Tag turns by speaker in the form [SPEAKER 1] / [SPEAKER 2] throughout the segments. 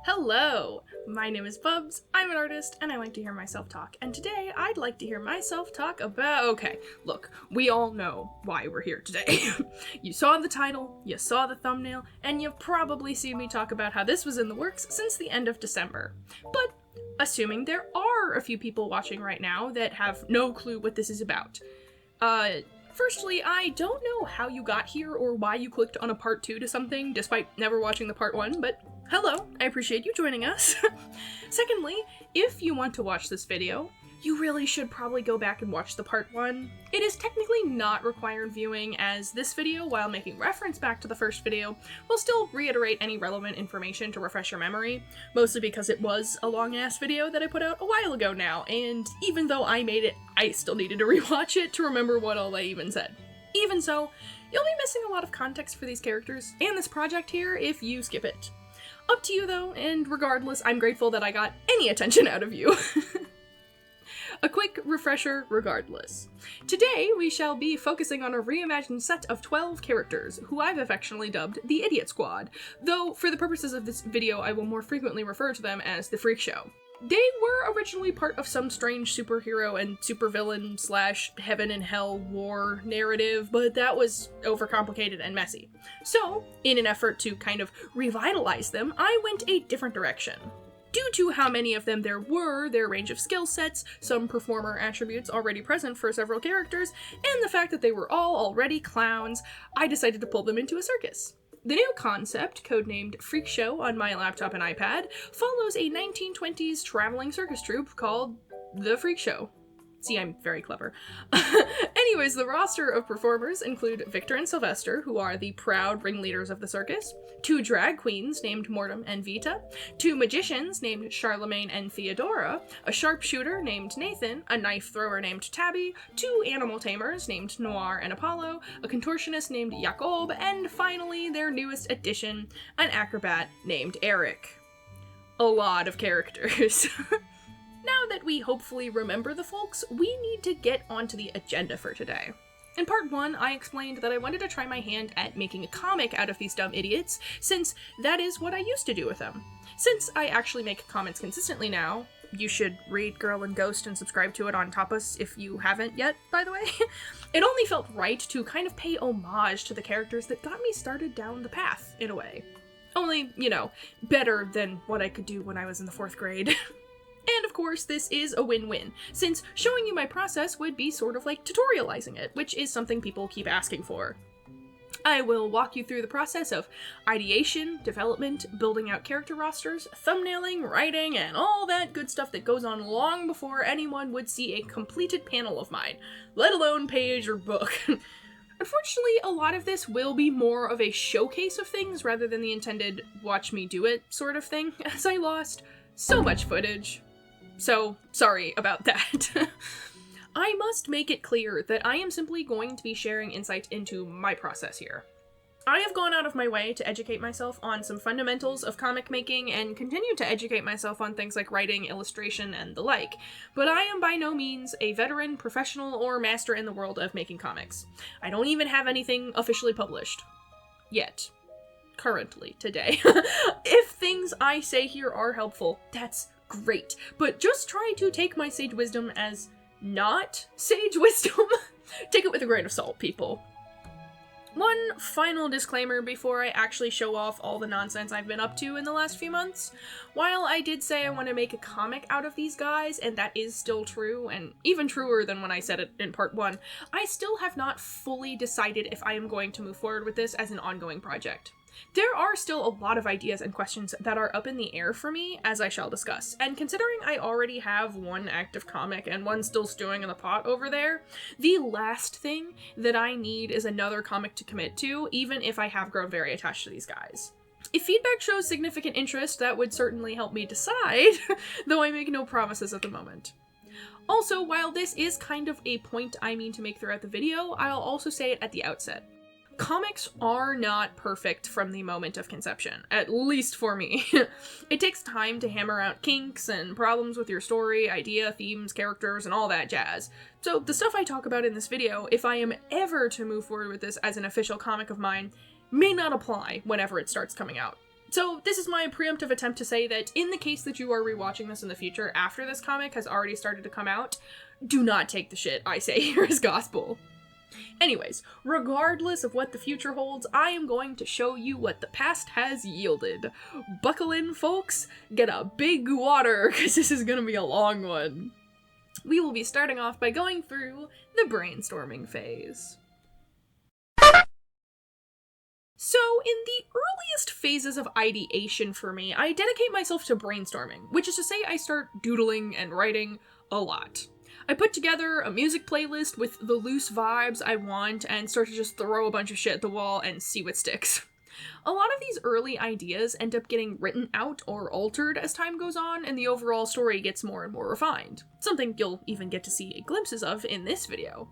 [SPEAKER 1] Hello! My name is Bubs, I'm an artist, and I like to hear myself talk. And today, I'd like to hear myself talk about... Okay, look, we all know why we're here today. You saw the title, you saw the thumbnail, and you've probably seen me talk about how this was in the works since the end of December. But, assuming there are a few people watching right now that have no clue what this is about. Firstly, I don't know how you got here or why you clicked on a part 2 to something, despite never watching the part 1, but hello, I appreciate you joining us. Secondly, if you want to watch this video, you really should probably go back and watch the part 1. It is technically not required viewing, as this video, while making reference back to the first video, will still reiterate any relevant information to refresh your memory, mostly because it was a long-ass video that I put out a while ago now, and even though I made it, I still needed to rewatch it to remember what all I even said. Even so, you'll be missing a lot of context for these characters and this project here if you skip it. Up to you though, and regardless, I'm grateful that I got any attention out of you. A quick refresher regardless. Today, we shall be focusing on a reimagined set of 12 characters, who I've affectionately dubbed the Idiot Squad, though for the purposes of this video I will more frequently refer to them as the Freak Show. They were originally part of some strange superhero and supervillain slash heaven and hell war narrative, but that was overcomplicated and messy. So, in an effort to kind of revitalize them, I went a different direction. Due to how many of them there were, their range of skill sets, some performer attributes already present for several characters, and the fact that they were all already clowns, I decided to pull them into a circus. The new concept, codenamed Freak Show on my laptop and iPad, follows a 1920s traveling circus troupe called The Freak Show. See, I'm very clever. Anyways, the roster of performers include Victor and Sylvester, who are the proud ringleaders of the circus, 2 drag queens named Mortem and Vita, 2 magicians named Charlemagne and Theodora, a sharpshooter named Nathan, a knife thrower named Tabby, 2 animal tamers named Noir and Apollo, a contortionist named Jacob, and finally, their newest addition, an acrobat named Eric. A lot of characters. Now that we hopefully remember the folks, we need to get onto the agenda for today. In part 1, I explained that I wanted to try my hand at making a comic out of these dumb idiots, since that is what I used to do with them. Since I actually make comments consistently now, you should read Girl and Ghost and subscribe to it on Tapas if you haven't yet, by the way, it only felt right to kind of pay homage to the characters that got me started down the path, in a way. Only, you know, better than what I could do when I was in the 4th grade. And of course, this is a win-win, since showing you my process would be sort of like tutorializing it, which is something people keep asking for. I will walk you through the process of ideation, development, building out character rosters, thumbnailing, writing, and all that good stuff that goes on long before anyone would see a completed panel of mine, let alone page or book. Unfortunately, a lot of this will be more of a showcase of things rather than the intended watch me do it sort of thing, as I lost so much footage. So, sorry about that. I must make it clear that I am simply going to be sharing insight into my process here. I have gone out of my way to educate myself on some fundamentals of comic making and continue to educate myself on things like writing, illustration, and the like, but I am by no means a veteran, professional, or master in the world of making comics. I don't even have anything officially published. Yet. Currently, today. If things I say here are helpful, that's great, but just try to take my sage wisdom as not sage wisdom. Take it with a grain of salt, people. One final disclaimer before I actually show off all the nonsense I've been up to in the last few months. While I did say I want to make a comic out of these guys, and that is still true, and even truer than when I said it in part 1, I still have not fully decided if I am going to move forward with this as an ongoing project. There are still a lot of ideas and questions that are up in the air for me, as I shall discuss, and considering I already have one active comic and one still stewing in the pot over there, the last thing that I need is another comic to commit to, even if I have grown very attached to these guys. If feedback shows significant interest, that would certainly help me decide, though I make no promises at the moment. Also, while this is kind of a point I mean to make throughout the video, I'll also say it at the outset. Comics are not perfect from the moment of conception, at least for me. It takes time to hammer out kinks and problems with your story, idea, themes, characters, and all that jazz. So the stuff I talk about in this video, if I am ever to move forward with this as an official comic of mine, may not apply whenever it starts coming out. So this is my preemptive attempt to say that in the case that you are rewatching this in the future after this comic has already started to come out, do not take the shit I say here as gospel. Anyways, regardless of what the future holds, I am going to show you what the past has yielded. Buckle in, folks, get a big water, because this is going to be a long one. We will be starting off by going through the brainstorming phase. So, in the earliest phases of ideation for me, I dedicate myself to brainstorming, which is to say I start doodling and writing a lot. I put together a music playlist with the loose vibes I want and start to just throw a bunch of shit at the wall and see what sticks. A lot of these early ideas end up getting written out or altered as time goes on and the overall story gets more and more refined, something you'll even get to see glimpses of in this video.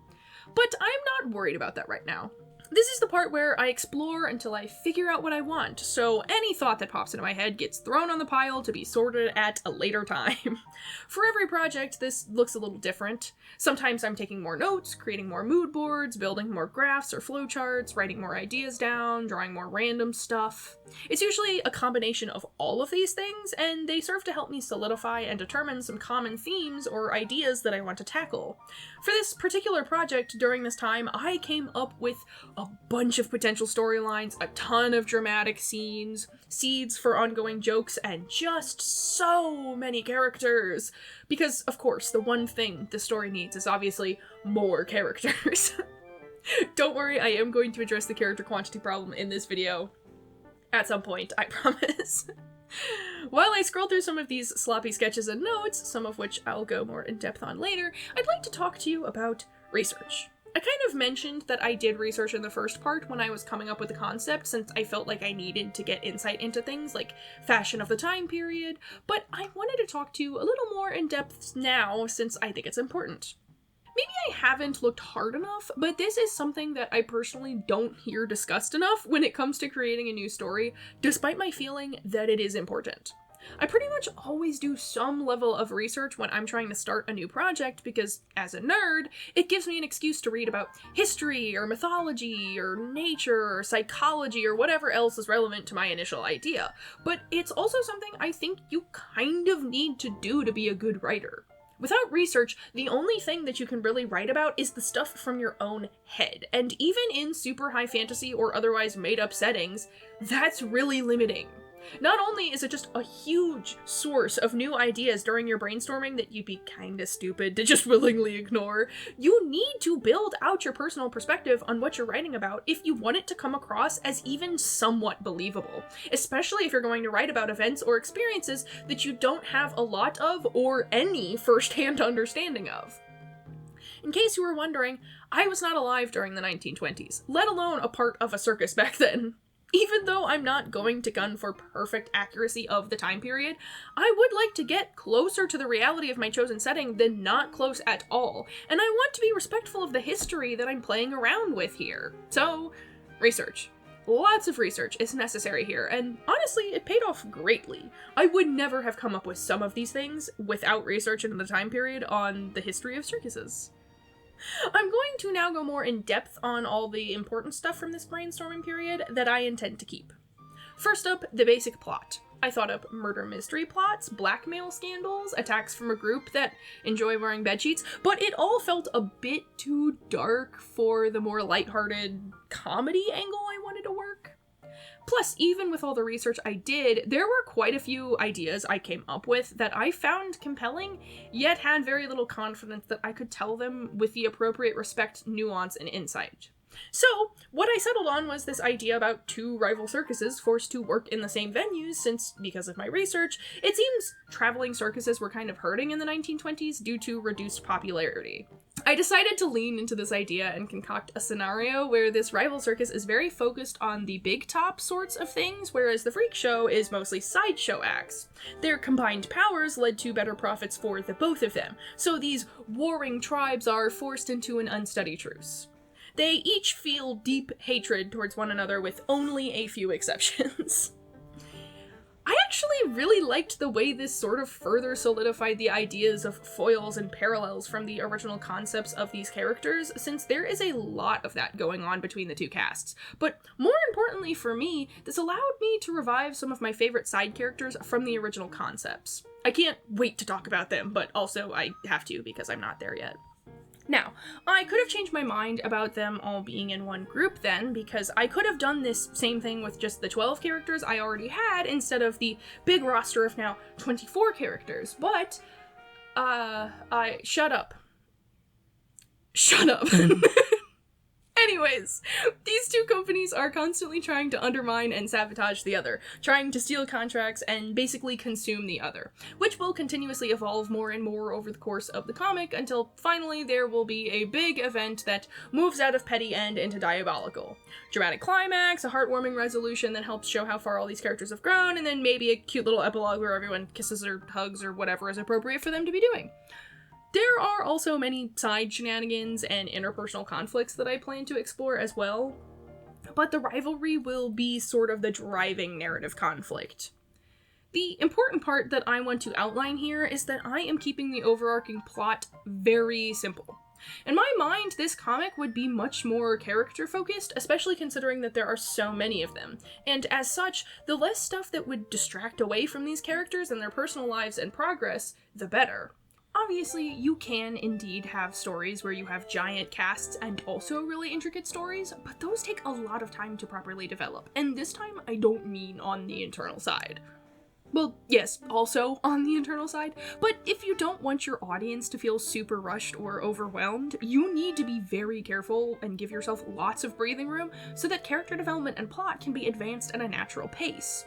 [SPEAKER 1] But I'm not worried about that right now. This is the part where I explore until I figure out what I want, so any thought that pops into my head gets thrown on the pile to be sorted at a later time. For every project, this looks a little different. Sometimes I'm taking more notes, creating more mood boards, building more graphs or flowcharts, writing more ideas down, drawing more random stuff. It's usually a combination of all of these things, and they serve to help me solidify and determine some common themes or ideas that I want to tackle. For this particular project, during this time, I came up with a bunch of potential storylines, a ton of dramatic scenes, seeds for ongoing jokes, and just so many characters. Because, of course, the one thing the story needs is obviously more characters. Don't worry, I am going to address the character quantity problem in this video at some point, I promise. While I scroll through some of these sloppy sketches and notes, some of which I'll go more in depth on later, I'd like to talk to you about research. I kind of mentioned that I did research in the first part when I was coming up with the concept, since I felt like I needed to get insight into things like fashion of the time period, but I wanted to talk to you a little more in depth now since I think it's important. Maybe I haven't looked hard enough, but this is something that I personally don't hear discussed enough when it comes to creating a new story, despite my feeling that it is important. I pretty much always do some level of research when I'm trying to start a new project because, as a nerd, it gives me an excuse to read about history or mythology or nature or psychology or whatever else is relevant to my initial idea. But it's also something I think you kind of need to do to be a good writer. Without research, the only thing that you can really write about is the stuff from your own head, and even in super high fantasy or otherwise made-up settings, that's really limiting. Not only is it just a huge source of new ideas during your brainstorming that you'd be kinda stupid to just willingly ignore, you need to build out your personal perspective on what you're writing about if you want it to come across as even somewhat believable, especially if you're going to write about events or experiences that you don't have a lot of or any first-hand understanding of. In case you were wondering, I was not alive during the 1920s, let alone a part of a circus back then. Even though I'm not going to gun for perfect accuracy of the time period, I would like to get closer to the reality of my chosen setting than not close at all, and I want to be respectful of the history that I'm playing around with here. So, research. Lots of research is necessary here, and honestly, it paid off greatly. I would never have come up with some of these things without research into the time period on the history of circuses. I'm going to now go more in depth on all the important stuff from this brainstorming period that I intend to keep. First up, the basic plot. I thought up murder mystery plots, blackmail scandals, attacks from a group that enjoy wearing bedsheets, but it all felt a bit too dark for the more lighthearted comedy angle I wanted to work. Plus, even with all the research I did, there were quite a few ideas I came up with that I found compelling, yet had very little confidence that I could tell them with the appropriate respect, nuance, and insight. So, what I settled on was this idea about two rival circuses forced to work in the same venues since, because of my research, it seems traveling circuses were kind of hurting in the 1920s due to reduced popularity. I decided to lean into this idea and concoct a scenario where this rival circus is very focused on the big top sorts of things, whereas the freak show is mostly sideshow acts. Their combined powers led to better profits for the both of them, so these warring tribes are forced into an unsteady truce. They each feel deep hatred towards one another with only a few exceptions. I actually really liked the way this sort of further solidified the ideas of foils and parallels from the original concepts of these characters, since there is a lot of that going on between the two casts. But more importantly for me, this allowed me to revive some of my favorite side characters from the original concepts. I can't wait to talk about them, but also I have to because I'm not there yet. Now, I could have changed my mind about them all being in one group then, because I could have done this same thing with just the 12 characters I already had instead of the big roster of now 24 characters, but, shut up. Shut up. Anyways, these two companies are constantly trying to undermine and sabotage the other, trying to steal contracts and basically consume the other, which will continuously evolve more and more over the course of the comic until finally there will be a big event that moves out of petty and into diabolical. Dramatic climax, a heartwarming resolution that helps show how far all these characters have grown, and then maybe a cute little epilogue where everyone kisses or hugs or whatever is appropriate for them to be doing. There are also many side shenanigans and interpersonal conflicts that I plan to explore as well, but the rivalry will be sort of the driving narrative conflict. The important part that I want to outline here is that I am keeping the overarching plot very simple. In my mind, this comic would be much more character-focused, especially considering that there are so many of them, and as such, the less stuff that would distract away from these characters and their personal lives and progress, the better. Obviously, you can indeed have stories where you have giant casts and also really intricate stories, but those take a lot of time to properly develop, and this time I don't mean on the internal side. Well, yes, also on the internal side, but if you don't want your audience to feel super rushed or overwhelmed, you need to be very careful and give yourself lots of breathing room so that character development and plot can be advanced at a natural pace.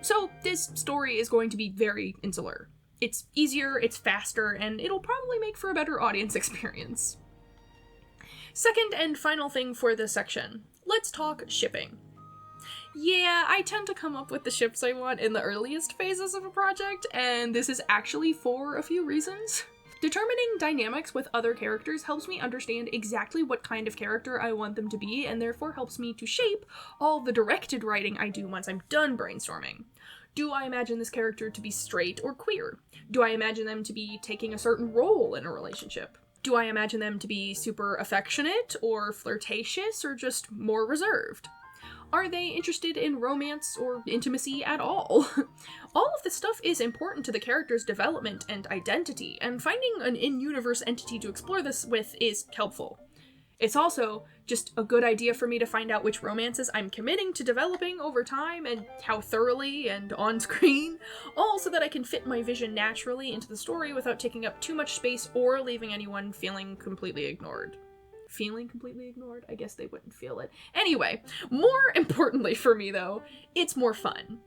[SPEAKER 1] So this story is going to be very insular. It's easier, it's faster, and it'll probably make for a better audience experience. Second and final thing for this section, let's talk shipping. Yeah, I tend to come up with the ships I want in the earliest phases of a project, and this is actually for a few reasons. Determining dynamics with other characters helps me understand exactly what kind of character I want them to be, and therefore helps me to shape all the directed writing I do once I'm done brainstorming. Do I imagine this character to be straight or queer? Do I imagine them to be taking a certain role in a relationship? Do I imagine them to be super affectionate or flirtatious or just more reserved? Are they interested in romance or intimacy at all? All of this stuff is important to the character's development and identity, and finding an in-universe entity to explore this with is helpful. It's also just a good idea for me to find out which romances I'm committing to developing over time and how thoroughly and on screen, all so that I can fit my vision naturally into the story without taking up too much space or leaving anyone feeling completely ignored. Feeling completely ignored? I guess they wouldn't feel it. Anyway, more importantly for me though, it's more fun.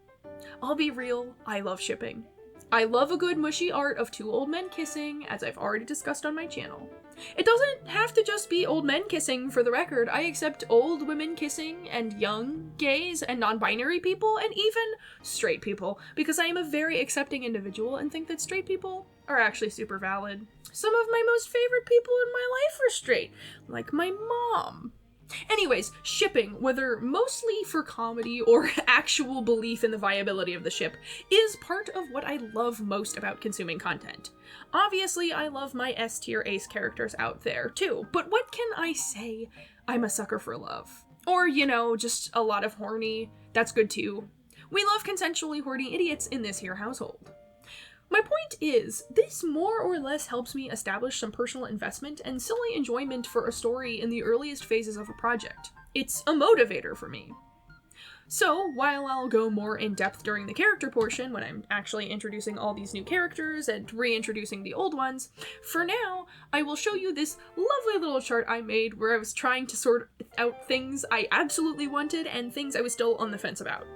[SPEAKER 1] I'll be real, I love shipping. I love a good mushy art of two old men kissing, as I've already discussed on my channel. It doesn't have to just be old men kissing, for the record. I accept old women kissing, and young gays, and non-binary people, and even straight people, because I am a very accepting individual and think that straight people are actually super valid. Some of my most favorite people in my life are straight, like my mom. Anyways, shipping, whether mostly for comedy or actual belief in the viability of the ship, is part of what I love most about consuming content. Obviously, I love my S-tier ace characters out there, too, but what can I say? I'm a sucker for love. Or, you know, just a lot of horny. That's good too. We love consensually horny idiots in this here household. My point is, this more or less helps me establish some personal investment and silly enjoyment for a story in the earliest phases of a project. It's a motivator for me. So, while I'll go more in depth during the character portion, when I'm actually introducing all these new characters and reintroducing the old ones, for now, I will show you this lovely little chart I made where I was trying to sort out things I absolutely wanted and things I was still on the fence about.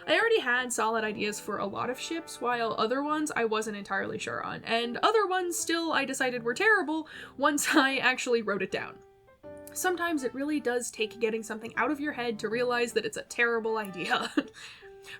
[SPEAKER 1] I already had solid ideas for a lot of ships, while other ones I wasn't entirely sure on, and other ones still I decided were terrible once I actually wrote it down. Sometimes it really does take getting something out of your head to realize that it's a terrible idea.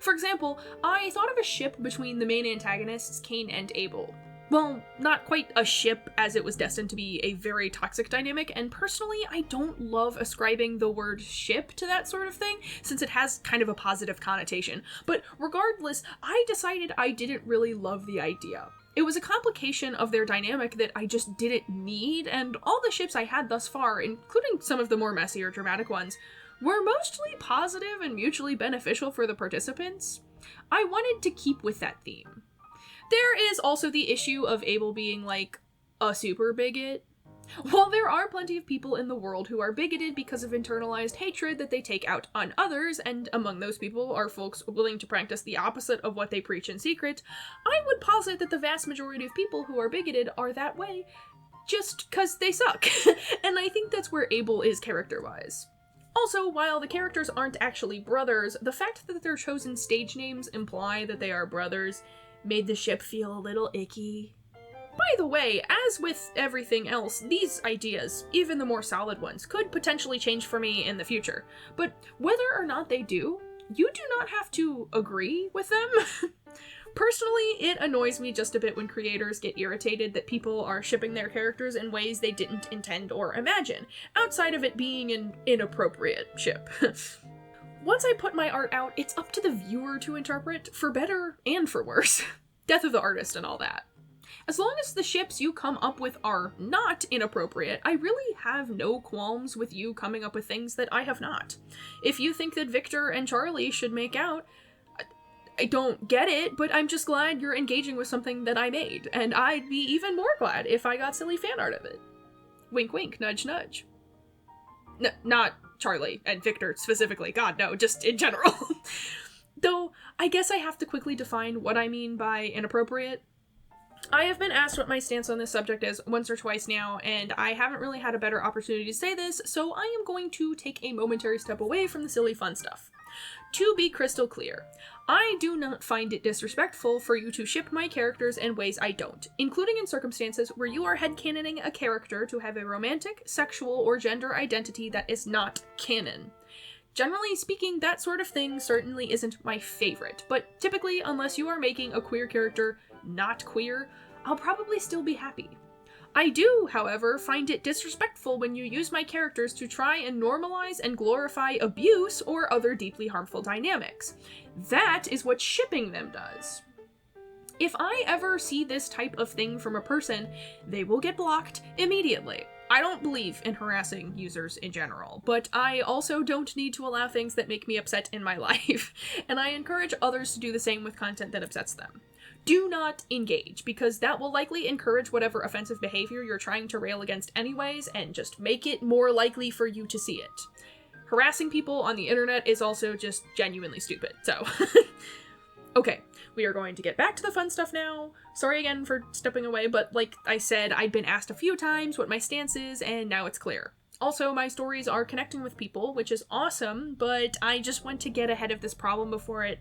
[SPEAKER 1] For example, I thought of a ship between the main antagonists, Cain and Abel. well, not quite a ship, as it was destined to be a very toxic dynamic, and personally, I don't love ascribing the word ship to that sort of thing, since it has kind of a positive connotation. But regardless, I decided I didn't really love the idea. It was a complication of their dynamic that I just didn't need, and all the ships I had thus far, including some of the more messy or dramatic ones, were mostly positive and mutually beneficial for the participants. I wanted to keep with that theme. There is also the issue of Abel being, like, a super bigot. While there are plenty of people in the world who are bigoted because of internalized hatred that they take out on others, and among those people are folks willing to practice the opposite of what they preach in secret, I would posit that the vast majority of people who are bigoted are that way just 'cause they suck. And I think that's where Abel is character-wise. Also, while the characters aren't actually brothers, the fact that their chosen stage names imply that they are brothers made the ship feel a little icky. By the way, as with everything else, these ideas, even the more solid ones, could potentially change for me in the future. But whether or not they do, you do not have to agree with them. Personally, it annoys me just a bit when creators get irritated that people are shipping their characters in ways they didn't intend or imagine, outside of it being an inappropriate ship. Once I put my art out, it's up to the viewer to interpret, for better and for worse. Death of the artist and all that. As long as the ships you come up with are not inappropriate, I really have no qualms with you coming up with things that I have not. If you think that Victor and Charlie should make out, I don't get it, but I'm just glad you're engaging with something that I made, and I'd be even more glad if I got silly fan art of it. Wink wink, nudge nudge. Not Charlie and Victor specifically, God no, just in general. Though, I guess I have to quickly define what I mean by inappropriate. I have been asked what my stance on this subject is once or twice now, and I haven't really had a better opportunity to say this, so I am going to take a momentary step away from the silly fun stuff. To be crystal clear, I do not find it disrespectful for you to ship my characters in ways I don't, including in circumstances where you are headcanoning a character to have a romantic, sexual, or gender identity that is not canon. Generally speaking, that sort of thing certainly isn't my favorite, but typically, unless you are making a queer character not queer, I'll probably still be happy. I do, however, find it disrespectful when you use my characters to try and normalize and glorify abuse or other deeply harmful dynamics. That is what shipping them does. If I ever see this type of thing from a person, they will get blocked immediately. I don't believe in harassing users in general, but I also don't need to allow things that make me upset in my life, and I encourage others to do the same with content that upsets them. Do not engage, because that will likely encourage whatever offensive behavior you're trying to rail against anyways, and just make it more likely for you to see it. Harassing people on the internet is also just genuinely stupid, so. Okay, we are going to get back to the fun stuff now. Sorry again for stepping away, but like I said, I've been asked a few times what my stance is, and now it's clear. Also, my stories are connecting with people, which is awesome, but I just want to get ahead of this problem before it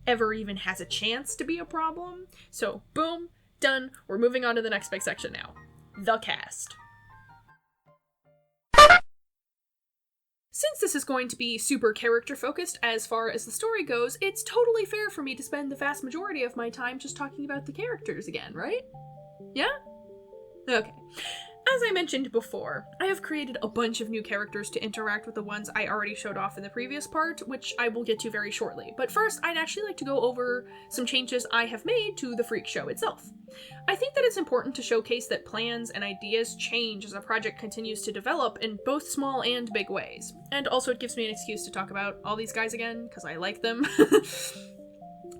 [SPEAKER 1] ever even has a chance to be a problem. So, boom, done. We're moving on to the next big section now. The cast. Since this is going to be super character-focused as far as the story goes, it's totally fair for me to spend the vast majority of my time just talking about the characters again, right? Yeah? Okay. As I mentioned before, I have created a bunch of new characters to interact with the ones I already showed off in the previous part, which I will get to very shortly. But first, I'd actually like to go over some changes I have made to the Freak Show itself. I think that it's important to showcase that plans and ideas change as a project continues to develop in both small and big ways. And also it gives me an excuse to talk about all these guys again, because I like them.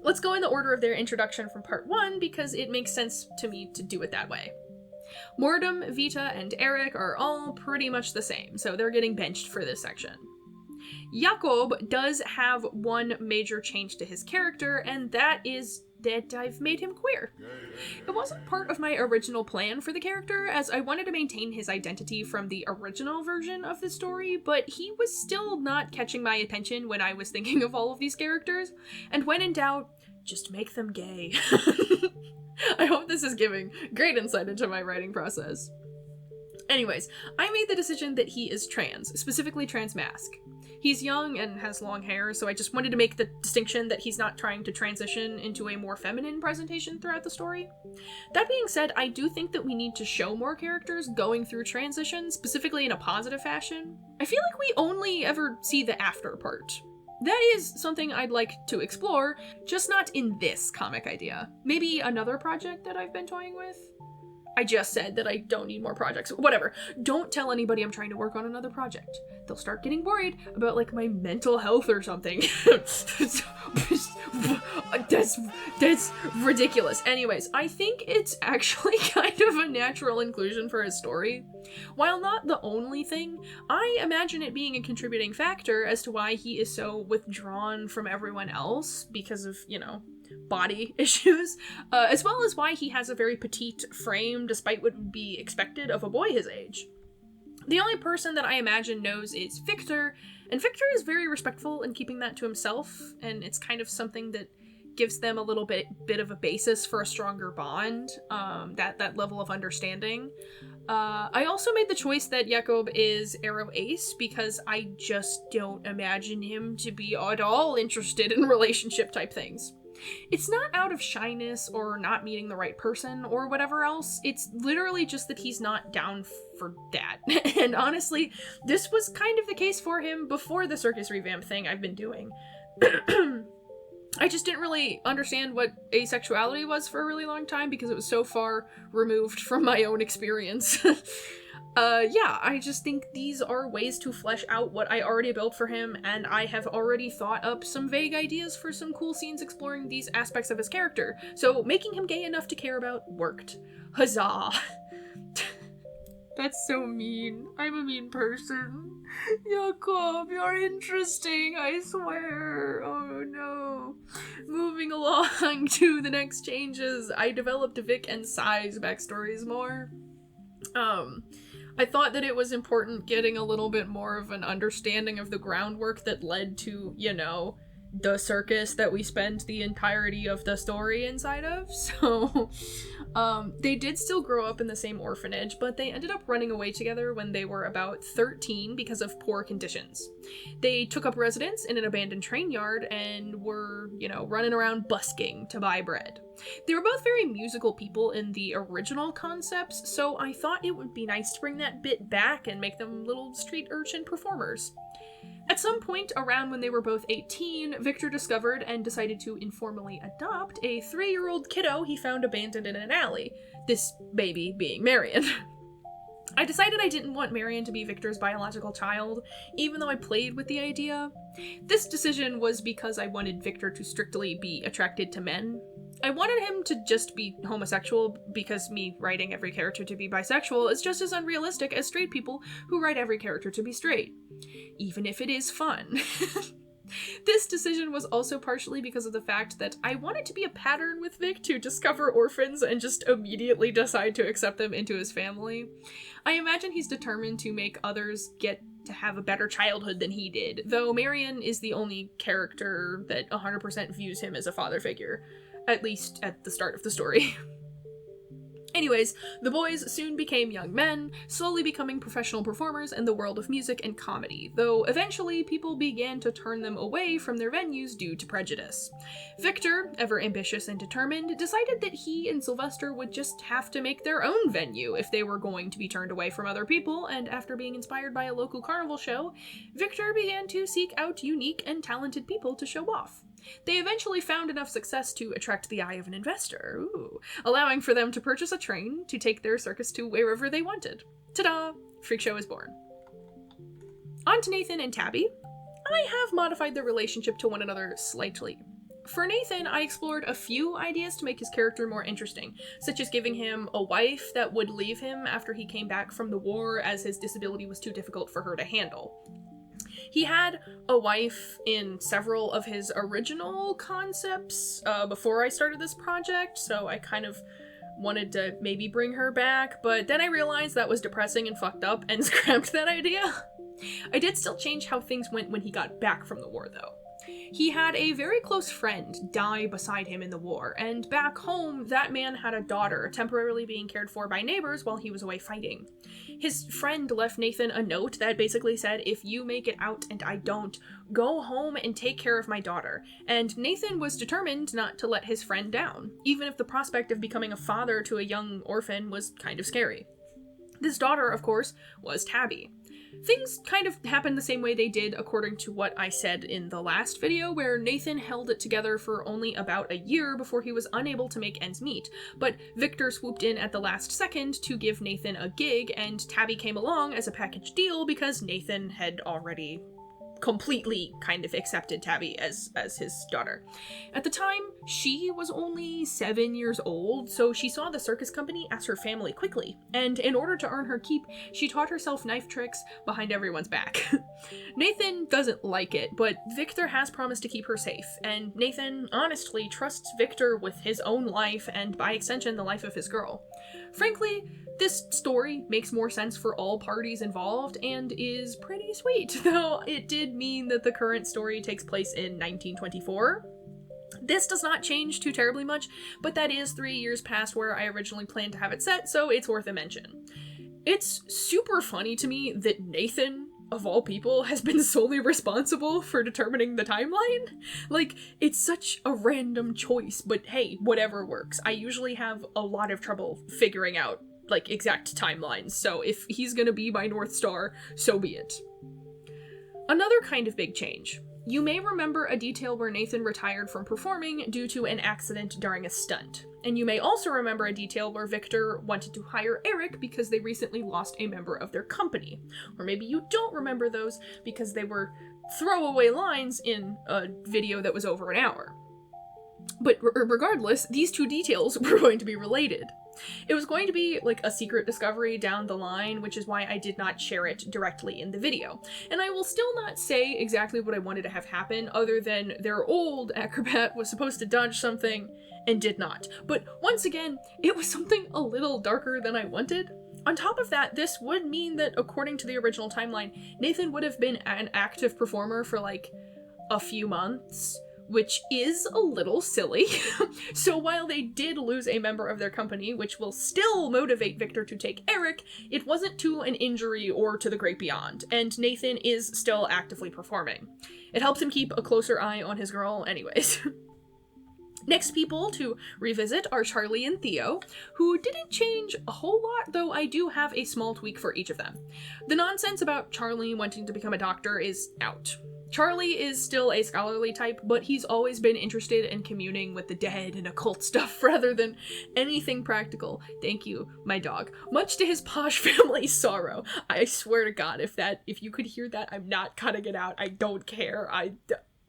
[SPEAKER 1] Let's go in the order of their introduction from part 1, because it makes sense to me to do it that way. Mordum, Vita, and Eric are all pretty much the same, so they're getting benched for this section. Jakob does have one major change to his character, and that is that I've made him queer. It wasn't part of my original plan for the character, as I wanted to maintain his identity from the original version of the story, but he was still not catching my attention when I was thinking of all of these characters, and when in doubt, just make them gay. I hope this is giving great insight into my writing process. Anyways, I made the decision that he is trans, specifically transmasc. He's young and has long hair, so I just wanted to make the distinction that he's not trying to transition into a more feminine presentation throughout the story. That being said, I do think that we need to show more characters going through transitions, specifically in a positive fashion. I feel like we only ever see the after part. That is something I'd like to explore, just not in this comic idea. Maybe another project that I've been toying with? I just said that I don't need more projects. Whatever. Don't tell anybody I'm trying to work on another project. They'll start getting worried about, like, my mental health or something. That's ridiculous. Anyways, I think it's actually kind of a natural inclusion for his story. While not the only thing, I imagine it being a contributing factor as to why he is so withdrawn from everyone else because of, body issues, as well as why he has a very petite frame despite what would be expected of a boy his age. The only person that I imagine knows is Victor, and Victor is very respectful in keeping that to himself, and it's kind of something that gives them a little bit of a basis for a stronger bond, that level of understanding. I also made the choice that Jakob is Arrow Ace because I just don't imagine him to be at all interested in relationship type things. It's not out of shyness or not meeting the right person or whatever else. It's literally just that he's not down for that. And honestly, this was kind of the case for him before the circus revamp thing I've been doing. I just didn't really understand what asexuality was for a really long time because it was so far removed from my own experience. Yeah, I just think these are ways to flesh out what I already built for him, and I have already thought up some vague ideas for some cool scenes exploring these aspects of his character, so making him gay enough to care about worked. Huzzah! That's so mean. I'm a mean person. Jakob, you're interesting, I swear. Oh no. Moving along to the next changes, I developed Vic and Sai's backstories more. I thought that it was important getting a little bit more of an understanding of the groundwork that led to, the circus that we spend the entirety of the story inside of. So, they did still grow up in the same orphanage, but they ended up running away together when they were about 13 because of poor conditions. They took up residence in an abandoned train yard and were, running around busking to buy bread. They were both very musical people in the original concepts, so I thought it would be nice to bring that bit back and make them little street urchin performers. At some point around when they were both 18, Victor discovered and decided to informally adopt a 3-year-old kiddo he found abandoned in an alley, this baby being Marion. I decided I didn't want Marion to be Victor's biological child, even though I played with the idea. This decision was because I wanted Victor to strictly be attracted to men. I wanted him to just be homosexual because me writing every character to be bisexual is just as unrealistic as straight people who write every character to be straight. Even if it is fun. This decision was also partially because of the fact that I wanted to be a pattern with Vic to discover orphans and just immediately decide to accept them into his family. I imagine he's determined to make others get to have a better childhood than he did, though Marion is the only character that 100% views him as a father figure. At least at the start of the story. Anyways, the boys soon became young men, slowly becoming professional performers in the world of music and comedy, though eventually people began to turn them away from their venues due to prejudice. Victor, ever ambitious and determined, decided that he and Sylvester would just have to make their own venue if they were going to be turned away from other people, and after being inspired by a local carnival show, Victor began to seek out unique and talented people to show off. They eventually found enough success to attract the eye of an investor, allowing for them to purchase a train to take their circus to wherever they wanted. Ta-da! Freak Show is born. On to Nathan and Tabby. I have modified their relationship to one another slightly. For Nathan, I explored a few ideas to make his character more interesting, such as giving him a wife that would leave him after he came back from the war as his disability was too difficult for her to handle. He had a wife in several of his original concepts before I started this project, so I kind of wanted to maybe bring her back, but then I realized that was depressing and fucked up and scrapped that idea. I did still change how things went when he got back from the war, though. He had a very close friend die beside him in the war, and back home, that man had a daughter temporarily being cared for by neighbors while he was away fighting. His friend left Nathan a note that basically said, "If you make it out and I don't, go home and take care of my daughter." And Nathan was determined not to let his friend down, even if the prospect of becoming a father to a young orphan was kind of scary. This daughter, of course, was Tabby. Things kind of happened the same way they did according to what I said in the last video, where Nathan held it together for only about a year before he was unable to make ends meet, but Victor swooped in at the last second to give Nathan a gig, and Tabby came along as a package deal because Nathan had already completely kind of accepted Tabby as his daughter. At the time, she was only 7 years old, so she saw the circus company as her family quickly, and in order to earn her keep, she taught herself knife tricks behind everyone's back. Nathan doesn't like it, but Victor has promised to keep her safe, and Nathan honestly trusts Victor with his own life and, by extension, the life of his girl. Frankly, this story makes more sense for all parties involved and is pretty sweet, though it did mean that the current story takes place in 1924. This does not change too terribly much, but that is 3 years past where I originally planned to have it set, so it's worth a mention. It's super funny to me that Nathan, of all people, has been solely responsible for determining the timeline. Like, it's such a random choice, but hey, whatever works. I usually have a lot of trouble figuring out like exact timelines, so if he's gonna be my North Star, so be it. Another kind of big change. You may remember a detail where Nathan retired from performing due to an accident during a stunt. And you may also remember a detail where Victor wanted to hire Eric because they recently lost a member of their company. Or maybe you don't remember those because they were throwaway lines in a video that was over an hour. But regardless, these two details were going to be related. It was going to be like a secret discovery down the line, which is why I did not share it directly in the video. And I will still not say exactly what I wanted to have happen, other than their old acrobat was supposed to dodge something and did not. But once again, it was something a little darker than I wanted. On top of that, this would mean that according to the original timeline, Nathan would have been an active performer for like a few months, which is a little silly. So while they did lose a member of their company, which will still motivate Victor to take Eric, it wasn't to an injury or to the great beyond, and Nathan is still actively performing. It helps him keep a closer eye on his girl anyways. Next people to revisit are Charlie and Theo, who didn't change a whole lot, though I do have a small tweak for each of them. The nonsense about Charlie wanting to become a doctor is out. Charlie is still a scholarly type, but he's always been interested in communing with the dead and occult stuff rather than anything practical. Thank you, my dog. Much to his posh family's sorrow. I swear to God, if you could hear that, I'm not cutting it out. I don't care.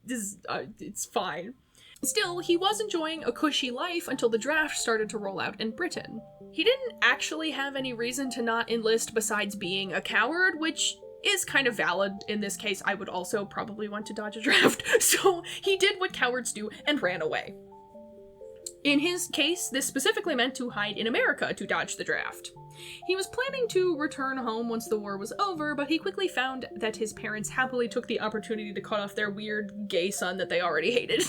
[SPEAKER 1] It's fine. Still, he was enjoying a cushy life until the draft started to roll out in Britain. He didn't actually have any reason to not enlist besides being a coward, which is kind of valid. In this case, I would also probably want to dodge a draft, so he did what cowards do and ran away. In his case, this specifically meant to hide in America to dodge the draft. He was planning to return home once the war was over, but he quickly found that his parents happily took the opportunity to cut off their weird gay son that they already hated.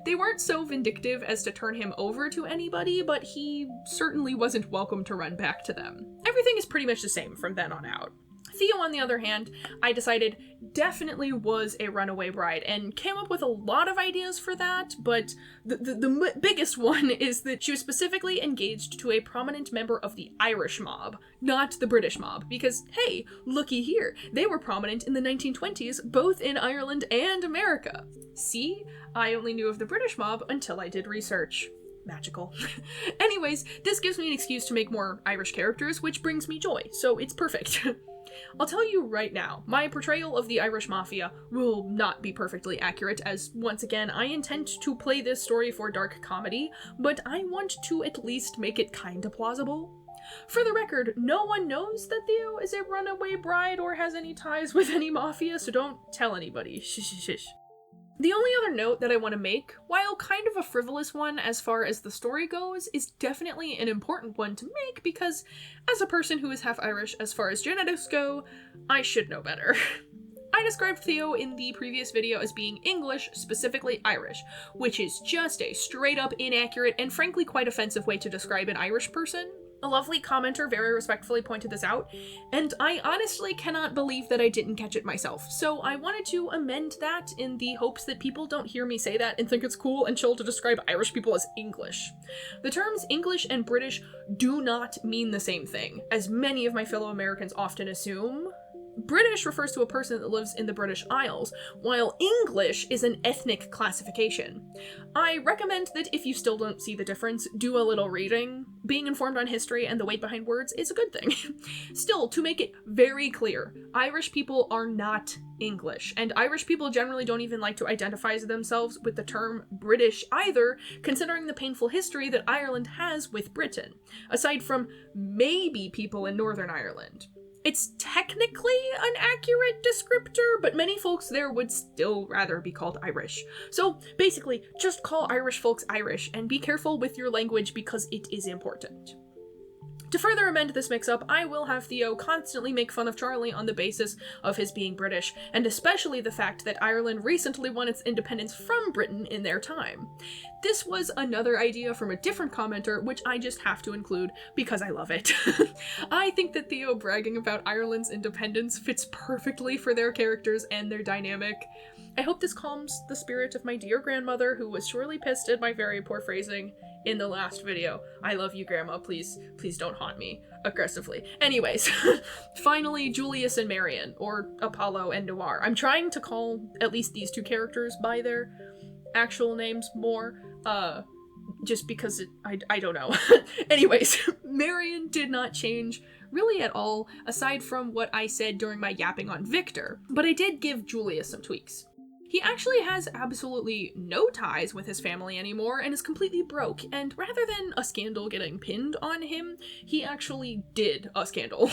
[SPEAKER 1] They weren't so vindictive as to turn him over to anybody, but he certainly wasn't welcome to run back to them. Everything is pretty much the same from then on out. Theo, on the other hand, I decided definitely was a runaway bride and came up with a lot of ideas for that, but the biggest one is that she was specifically engaged to a prominent member of the Irish mob, not the British mob, because hey, looky here, they were prominent in the 1920s, both in Ireland and America. See, I only knew of the British mob until I did research. Magical. Anyways, this gives me an excuse to make more Irish characters, which brings me joy, so it's perfect. I'll tell you right now, my portrayal of the Irish Mafia will not be perfectly accurate, as once again, I intend to play this story for dark comedy, but I want to at least make it kinda plausible. For the record, no one knows that Theo is a runaway bride or has any ties with any mafia, so don't tell anybody. Shh. The only other note that I want to make, while kind of a frivolous one as far as the story goes, is definitely an important one to make because, as a person who is half Irish as far as genetics go, I should know better. I described Theo in the previous video as being English, specifically Irish, which is just a straight up inaccurate and frankly quite offensive way to describe an Irish person. A lovely commenter very respectfully pointed this out, and I honestly cannot believe that I didn't catch it myself, so I wanted to amend that in the hopes that people don't hear me say that and think it's cool and chill to describe Irish people as English. The terms English and British do not mean the same thing, as many of my fellow Americans often assume. British refers to a person that lives in the British Isles, while English is an ethnic classification. I recommend that if you still don't see the difference, do a little reading. Being informed on history and the weight behind words is a good thing. Still, to make it very clear, Irish people are not English, and Irish people generally don't even like to identify themselves with the term British either, considering the painful history that Ireland has with Britain, aside from maybe people in Northern Ireland. It's technically an accurate descriptor, but many folks there would still rather be called Irish. So basically, just call Irish folks Irish, and be careful with your language because it is important. To further amend this mix-up, I will have Theo constantly make fun of Charlie on the basis of his being British, and especially the fact that Ireland recently won its independence from Britain in their time. This was another idea from a different commenter, which I just have to include because I love it. I think that Theo bragging about Ireland's independence fits perfectly for their characters and their dynamic. I hope this calms the spirit of my dear grandmother, who was surely pissed at my very poor phrasing in the last video. I love you, Grandma. Please don't haunt me aggressively. Anyways, finally, Julius and Marion, or Apollo and Noir. I'm trying to call at least these two characters by their actual names more, just because I don't know. Anyways, Marion did not change really at all, aside from what I said during my yapping on Victor, but I did give Julius some tweaks. He actually has absolutely no ties with his family anymore and is completely broke, and rather than a scandal getting pinned on him, he actually did a scandal.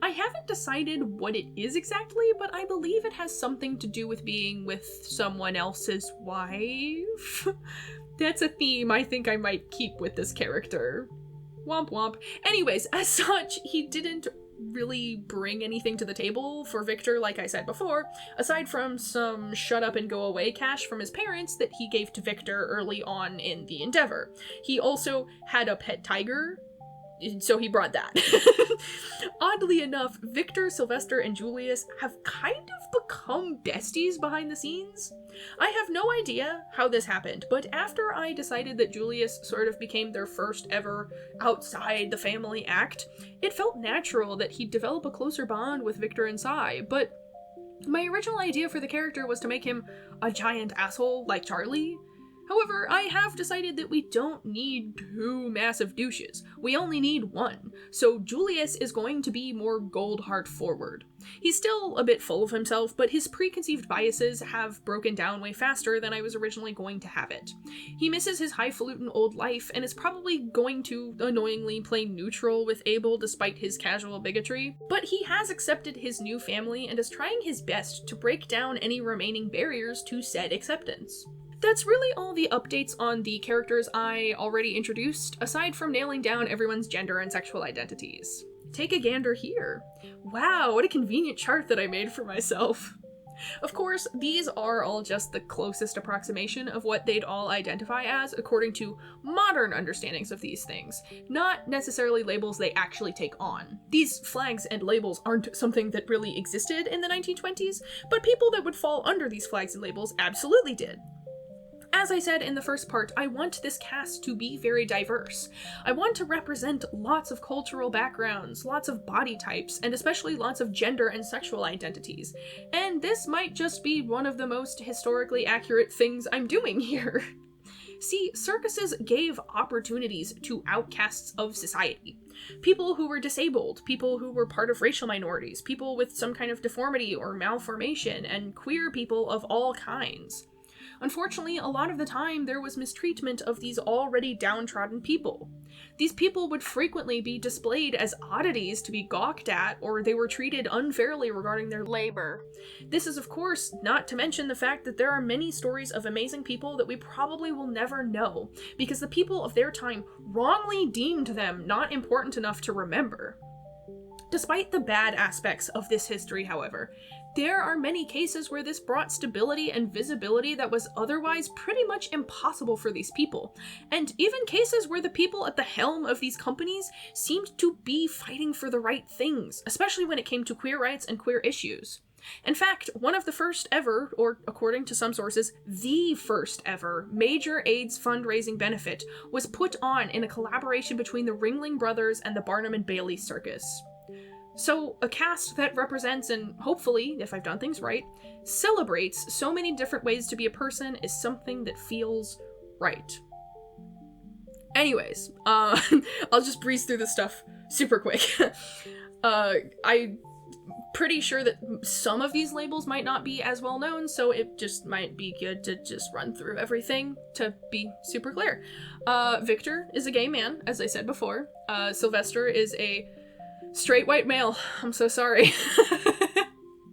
[SPEAKER 1] I haven't decided what it is exactly, but I believe it has something to do with being with someone else's wife. That's a theme I think I might keep with this character. Womp womp. Anyways, as such, he didn't really bring anything to the table for Victor, like I said before, aside from some shut up and go away cash from his parents that he gave to Victor early on in the endeavor. He also had a pet tiger, so he brought that. Oddly enough, Victor, Sylvester, and Julius have kind of become besties behind the scenes. I have no idea how this happened, but after I decided that Julius sort of became their first ever outside the family act, it felt natural that he'd develop a closer bond with Victor and Sai, but my original idea for the character was to make him a giant asshole like Charlie. However, I have decided that we don't need two massive douches. We only need one, so Julius is going to be more Goldheart forward. He's still a bit full of himself, but his preconceived biases have broken down way faster than I was originally going to have it. He misses his highfalutin old life and is probably going to annoyingly play neutral with Abel despite his casual bigotry, but he has accepted his new family and is trying his best to break down any remaining barriers to said acceptance. That's really all the updates on the characters I already introduced, aside from nailing down everyone's gender and sexual identities. Take a gander here. Wow, what a convenient chart that I made for myself. Of course, these are all just the closest approximation of what they'd all identify as according to modern understandings of these things, not necessarily labels they actually take on. These flags and labels aren't something that really existed in the 1920s, but people that would fall under these flags and labels absolutely did. As I said in the first part, I want this cast to be very diverse. I want to represent lots of cultural backgrounds, lots of body types, and especially lots of gender and sexual identities. And this might just be one of the most historically accurate things I'm doing here. See, circuses gave opportunities to outcasts of society. People who were disabled, people who were part of racial minorities, people with some kind of deformity or malformation, and queer people of all kinds. Unfortunately, a lot of the time there was mistreatment of these already downtrodden people. These people would frequently be displayed as oddities to be gawked at, or they were treated unfairly regarding their labor. This is, of course, not to mention the fact that there are many stories of amazing people that we probably will never know, because the people of their time wrongly deemed them not important enough to remember. Despite the bad aspects of this history, however, there are many cases where this brought stability and visibility that was otherwise pretty much impossible for these people, and even cases where the people at the helm of these companies seemed to be fighting for the right things, especially when it came to queer rights and queer issues. In fact, one of the first ever, or according to some sources, the first ever, major AIDS fundraising benefit was put on in a collaboration between the Ringling Brothers and the Barnum and Bailey Circus. So, a cast that represents and, hopefully, if I've done things right, celebrates so many different ways to be a person is something that feels right. Anyways, I'll just breeze through this stuff super quick. I'm pretty sure that some of these labels might not be as well known, so it just might be good to just run through everything to be super clear. Victor is a gay man, as I said before. Sylvester is a straight white male. I'm so sorry.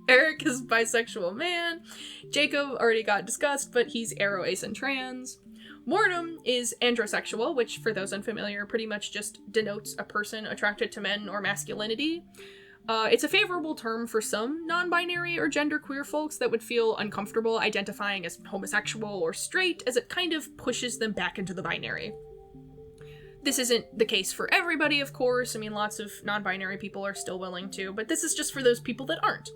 [SPEAKER 1] Eric is bisexual man. Jacob already got discussed, but he's aro, ace, and trans. Mortem is androsexual, which, for those unfamiliar, pretty much just denotes a person attracted to men or masculinity. It's a favorable term for some non-binary or genderqueer folks that would feel uncomfortable identifying as homosexual or straight, as it kind of pushes them back into the binary. This isn't the case for everybody, of course. I mean, lots of non-binary people are still willing to, but this is just for those people that aren't.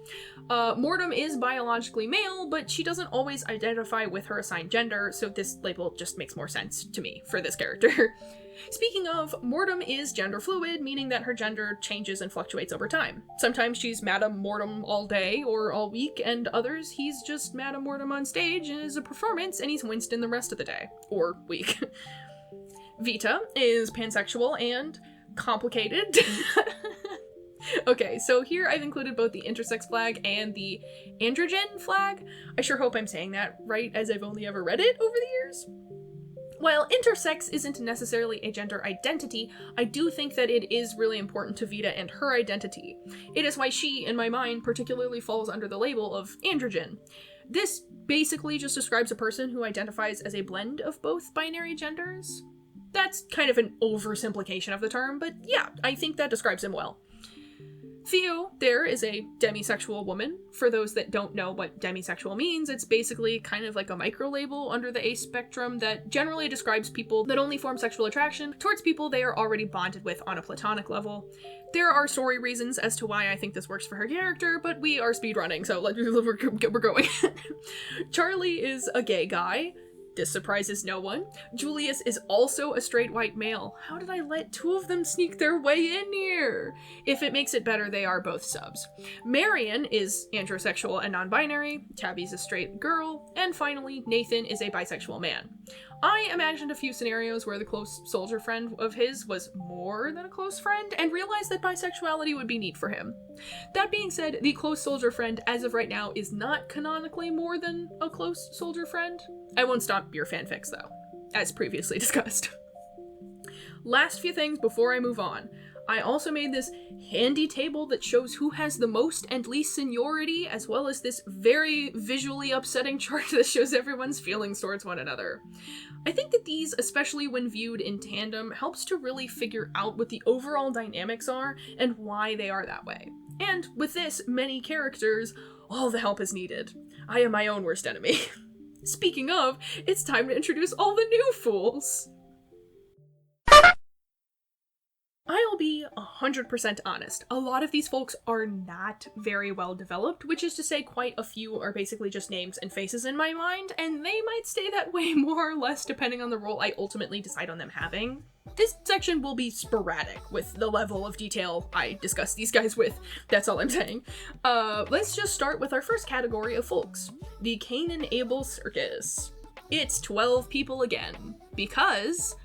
[SPEAKER 1] Mortem is biologically male, but she doesn't always identify with her assigned gender, so this label just makes more sense to me for this character. Speaking of, Mortem is gender fluid, meaning that her gender changes and fluctuates over time. Sometimes she's Madame Mortem all day or all week, and others he's just Madame Mortem on stage and is a performance, and he's Winston the rest of the day. Or week. Vita is pansexual and complicated. Okay, so here I've included both the intersex flag and the androgen flag. I sure hope I'm saying that right, as I've only ever read it over the years. While intersex isn't necessarily a gender identity, I do think that it is really important to Vita and her identity. It is why she, in my mind, particularly falls under the label of androgen. This basically just describes a person who identifies as a blend of both binary genders. That's kind of an oversimplification of the term, but yeah, I think that describes him well. Theo there is a demisexual woman. For those that don't know what demisexual means, it's basically kind of like a micro-label under the ace spectrum that generally describes people that only form sexual attraction towards people they are already bonded with on a platonic level. There are story reasons as to why I think this works for her character, but we are speedrunning, so we're going. Charlie is a gay guy. This surprises no one. Julius is also a straight white male. How did I let two of them sneak their way in here? If it makes it better, they are both subs. Marion is androsexual and non-binary. Tabby's a straight girl. And finally, Nathan is a bisexual man. I imagined a few scenarios where the close soldier friend of his was more than a close friend, and realized that bisexuality would be neat for him. That being said, the close soldier friend, as of right now, is not canonically more than a close soldier friend. I won't stop your fanfics, though, as previously discussed. Last few things before I move on. I also made this handy table that shows who has the most and least seniority, as well as this very visually upsetting chart that shows everyone's feelings towards one another. I think that these, especially when viewed in tandem, helps to really figure out what the overall dynamics are and why they are that way. And with this many characters, all the help is needed. I am my own worst enemy. Speaking of, it's time to introduce all the new fools! I'll be 100% honest. A lot of these folks are not very well developed, which is to say quite a few are basically just names and faces in my mind, and they might stay that way more or less depending on the role I ultimately decide on them having. This section will be sporadic with the level of detail I discuss these guys with, that's all I'm saying. Let's just start with our first category of folks, the Cain and Abel Circus. It's 12 people again, because,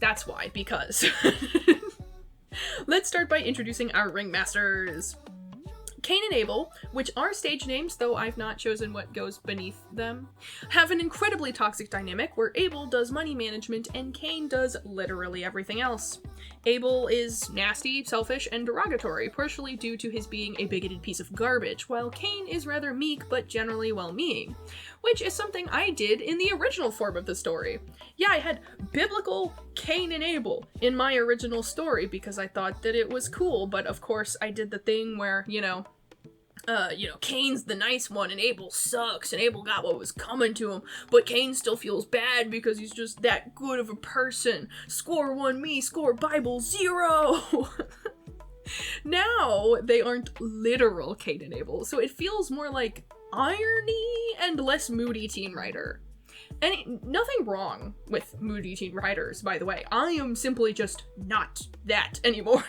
[SPEAKER 1] that's why, because. Let's start by introducing our ringmasters. Cain and Abel, which are stage names, though I've not chosen what goes beneath them, have an incredibly toxic dynamic where Abel does money management and Cain does literally everything else. Abel is nasty, selfish, and derogatory, partially due to his being a bigoted piece of garbage, while Cain is rather meek but generally well-meaning, which is something I did in the original form of the story. Yeah, I had biblical Cain and Abel in my original story because I thought that it was cool, but of course I did the thing where, Cain's the nice one and Abel sucks and Abel got what was coming to him, but Cain still feels bad because he's just that good of a person. Score 1 me, score Bible 0! Now, they aren't literal Cain and Abel, so it feels more like irony and less moody teen writer. And nothing wrong with moody teen writers, by the way. I am simply just not that anymore.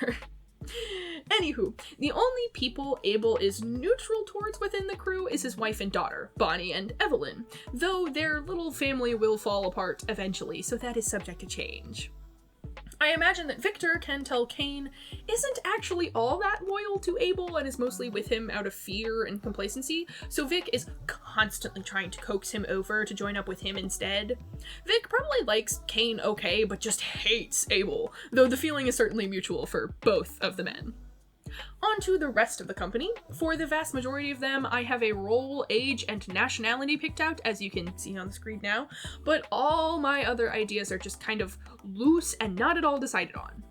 [SPEAKER 1] Anywho, the only people Abel is neutral towards within the crew is his wife and daughter, Bonnie and Evelyn, though their little family will fall apart eventually, so that is subject to change. I imagine that Victor can tell Cain isn't actually all that loyal to Abel and is mostly with him out of fear and complacency, so Vic is constantly trying to coax him over to join up with him instead. Vic probably likes Cain okay, but just hates Abel, though the feeling is certainly mutual for both of the men. On to the rest of the company. For the vast majority of them, I have a role, age, and nationality picked out, as you can see on the screen now, but all my other ideas are just kind of loose and not at all decided on.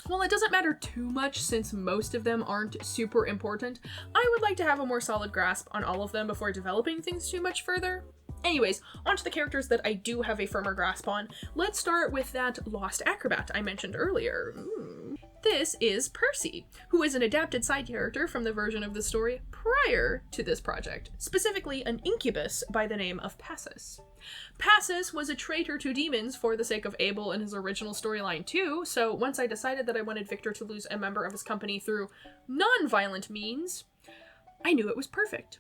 [SPEAKER 1] While it doesn't matter too much since most of them aren't super important, I would like to have a more solid grasp on all of them before developing things too much further. Anyways, onto the characters that I do have a firmer grasp on. Let's start with that lost acrobat I mentioned earlier. This is Percy, who is an adapted side character from the version of the story prior to this project, specifically an incubus by the name of Passus. Passus was a traitor to demons for the sake of Abel in his original storyline too, so once I decided that I wanted Victor to lose a member of his company through non-violent means, I knew it was perfect.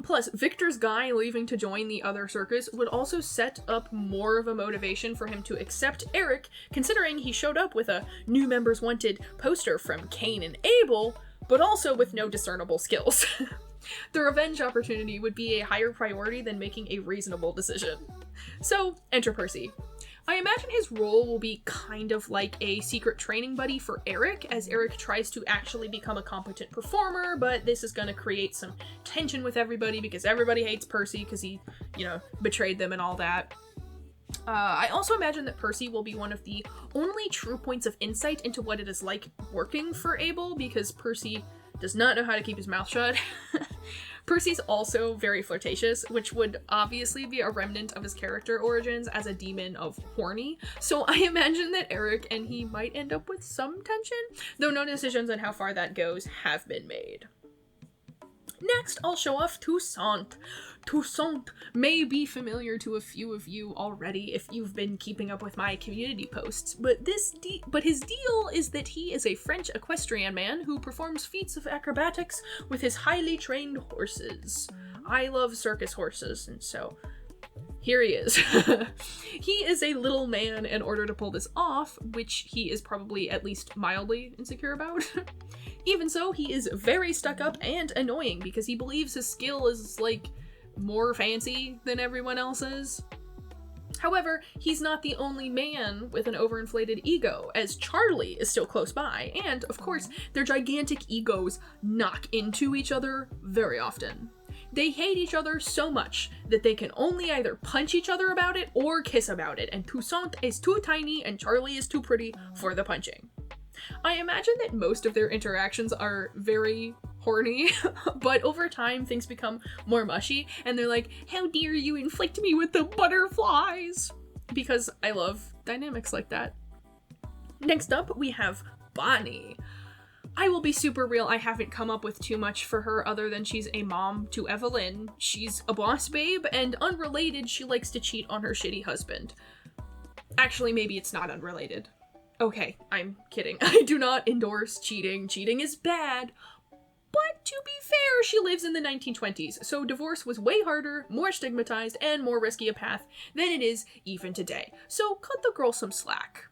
[SPEAKER 1] Plus, Victor's guy leaving to join the other circus would also set up more of a motivation for him to accept Eric, considering he showed up with a New Members Wanted poster from Cain and Abel, but also with no discernible skills. The revenge opportunity would be a higher priority than making a reasonable decision. So, enter Percy. I imagine his role will be kind of like a secret training buddy for Eric, as Eric tries to actually become a competent performer, but this is going to create some tension with everybody because everybody hates Percy because he, betrayed them and all that. I also imagine that Percy will be one of the only true points of insight into what it is like working for Abel, because Percy does not know how to keep his mouth shut. Percy's also very flirtatious, which would obviously be a remnant of his character origins as a demon of horny, so I imagine that Eric and he might end up with some tension, though no decisions on how far that goes have been made. Next, I'll show off Toussaint. Toussaint may be familiar to a few of you already if you've been keeping up with my community posts, but his deal is that he is a French equestrian man who performs feats of acrobatics with his highly trained horses. I love circus horses, and so here he is. He is a little man in order to pull this off, which he is probably at least mildly insecure about. Even so, he is very stuck up and annoying because he believes his skill is, more fancy than everyone else's. However, he's not the only man with an overinflated ego, as Charlie is still close by, and, of course, their gigantic egos knock into each other very often. They hate each other so much that they can only either punch each other about it or kiss about it, and Toussaint is too tiny and Charlie is too pretty for the punching. I imagine that most of their interactions are very horny, but over time things become more mushy, and they're like, "How dare you inflict me with the butterflies?" Because I love dynamics like that. Next up, we have Bonnie. I will be super real, I haven't come up with too much for her other than she's a mom to Evelyn. She's a boss babe, and unrelated, she likes to cheat on her shitty husband. Actually, maybe it's not unrelated. Okay, I'm kidding. I do not endorse cheating. Cheating is bad. But to be fair, she lives in the 1920s, so divorce was way harder, more stigmatized, and more risky a path than it is even today. So cut the girl some slack.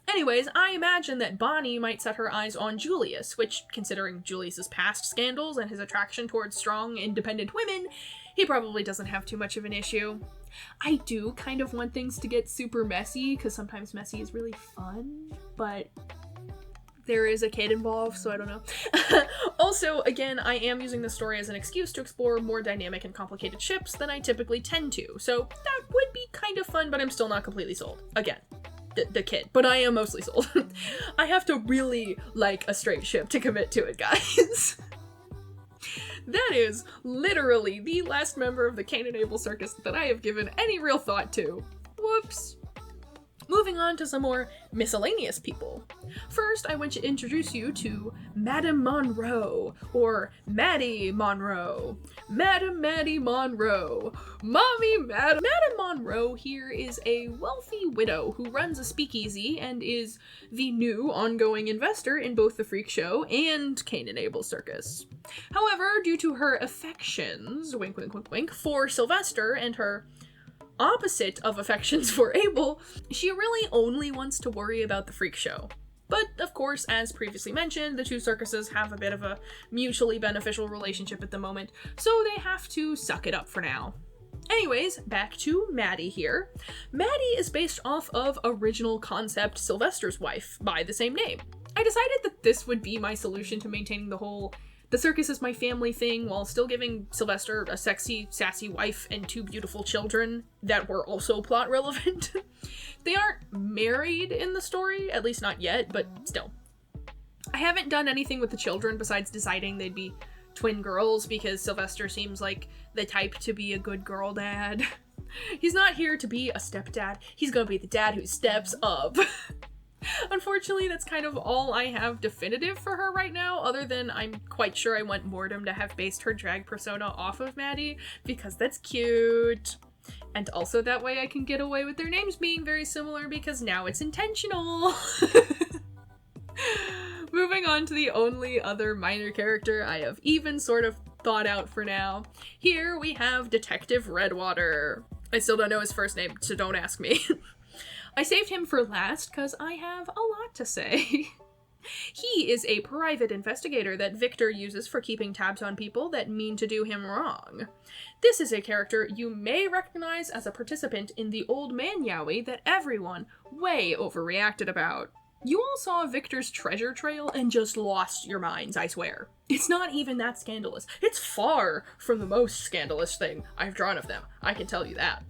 [SPEAKER 1] Anyways, I imagine that Bonnie might set her eyes on Julius, which, considering Julius's past scandals and his attraction towards strong, independent women, he probably doesn't have too much of an issue. I do kind of want things to get super messy, because sometimes messy is really fun, but there is a kid involved, so I don't know. Also, again, I am using the story as an excuse to explore more dynamic and complicated ships than I typically tend to, so that would be kind of fun, but I'm still not completely sold. Again, the kid, but I am mostly sold. I have to really like a straight ship to commit to it, guys. That is literally the last member of the Cain and Abel circus that I have given any real thought to. Whoops. Moving on to some more miscellaneous people. First, I want to introduce you to Madame Monroe, or Maddie Monroe. Madame Maddie Monroe. Mommy Madame. Madame Monroe here is a wealthy widow who runs a speakeasy and is the new ongoing investor in both the Freak Show and Cain and Abel Circus. However, due to her affections, wink wink wink wink, for Sylvester and her opposite of affections for Abel, she really only wants to worry about the Freak Show. But, of course, as previously mentioned, the two circuses have a bit of a mutually beneficial relationship at the moment, so they have to suck it up for now. Anyways, back to Maddie here. Maddie is based off of original concept Sylvester's wife by the same name. I decided that this would be my solution to maintaining the circus is my family thing, while still giving Sylvester a sexy, sassy wife and two beautiful children that were also plot relevant. They aren't married in the story, at least not yet, but still. I haven't done anything with the children besides deciding they'd be twin girls, because Sylvester seems like the type to be a good girl dad. He's not here to be a stepdad, he's gonna be the dad who steps up. Unfortunately, that's kind of all I have definitive for her right now, other than I'm quite sure I want Mortem to have based her drag persona off of Maddie, because that's cute. And also that way I can get away with their names being very similar, because now it's intentional. Moving on to the only other minor character I have even sort of thought out for now. Here we have Detective Redwater. I still don't know his first name, so don't ask me. I saved him for last because I have a lot to say. He is a private investigator that Victor uses for keeping tabs on people that mean to do him wrong. This is a character you may recognize as a participant in the Old Man Yowie that everyone way overreacted about. You all saw Victor's treasure trail and just lost your minds, I swear. It's not even that scandalous. It's far from the most scandalous thing I've drawn of them, I can tell you that.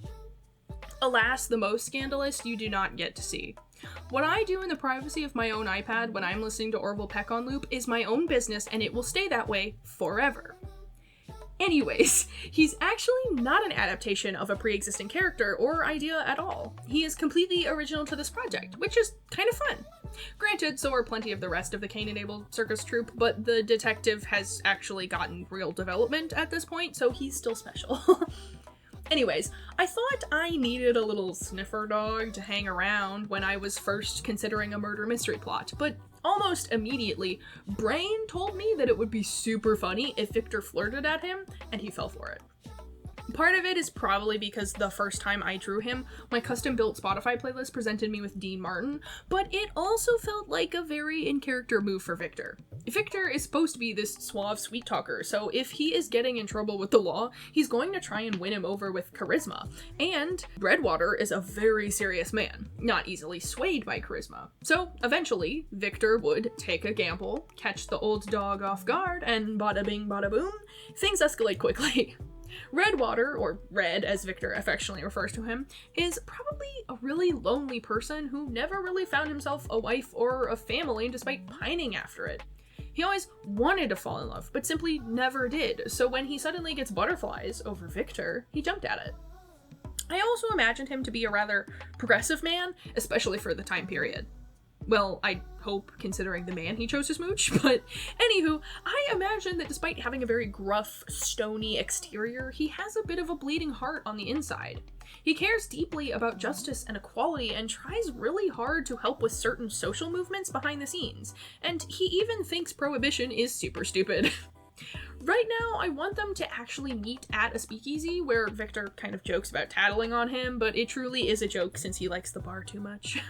[SPEAKER 1] Alas, the most scandalous you do not get to see. What I do in the privacy of my own iPad when I'm listening to Orville Peck on loop is my own business, and it will stay that way forever. Anyways, he's actually not an adaptation of a pre-existing character or idea at all. He is completely original to this project, which is kind of fun. Granted, so are plenty of the rest of the Cain and Abel circus troupe, but the detective has actually gotten real development at this point, so he's still special. Anyways, I thought I needed a little sniffer dog to hang around when I was first considering a murder mystery plot, but almost immediately, Brain told me that it would be super funny if Victor flirted at him, and he fell for it. Part of it is probably because the first time I drew him, my custom-built Spotify playlist presented me with Dean Martin, but it also felt like a very in-character move for Victor. Victor is supposed to be this suave sweet talker, so if he is getting in trouble with the law, he's going to try and win him over with charisma. And Redwater is a very serious man, not easily swayed by charisma. So eventually, Victor would take a gamble, catch the old dog off guard, and bada bing bada boom, things escalate quickly. Redwater, or Red as Victor affectionately refers to him, is probably a really lonely person who never really found himself a wife or a family despite pining after it. He always wanted to fall in love, but simply never did, so when he suddenly gets butterflies over Victor, he jumped at it. I also imagined him to be a rather progressive man, especially for the time period. Well, I hope, considering the man he chose to smooch, but anywho, I imagine that despite having a very gruff, stony exterior, he has a bit of a bleeding heart on the inside. He cares deeply about justice and equality and tries really hard to help with certain social movements behind the scenes, and he even thinks prohibition is super stupid. Right now, I want them to actually meet at a speakeasy where Victor kind of jokes about tattling on him, but it truly is a joke since he likes the bar too much.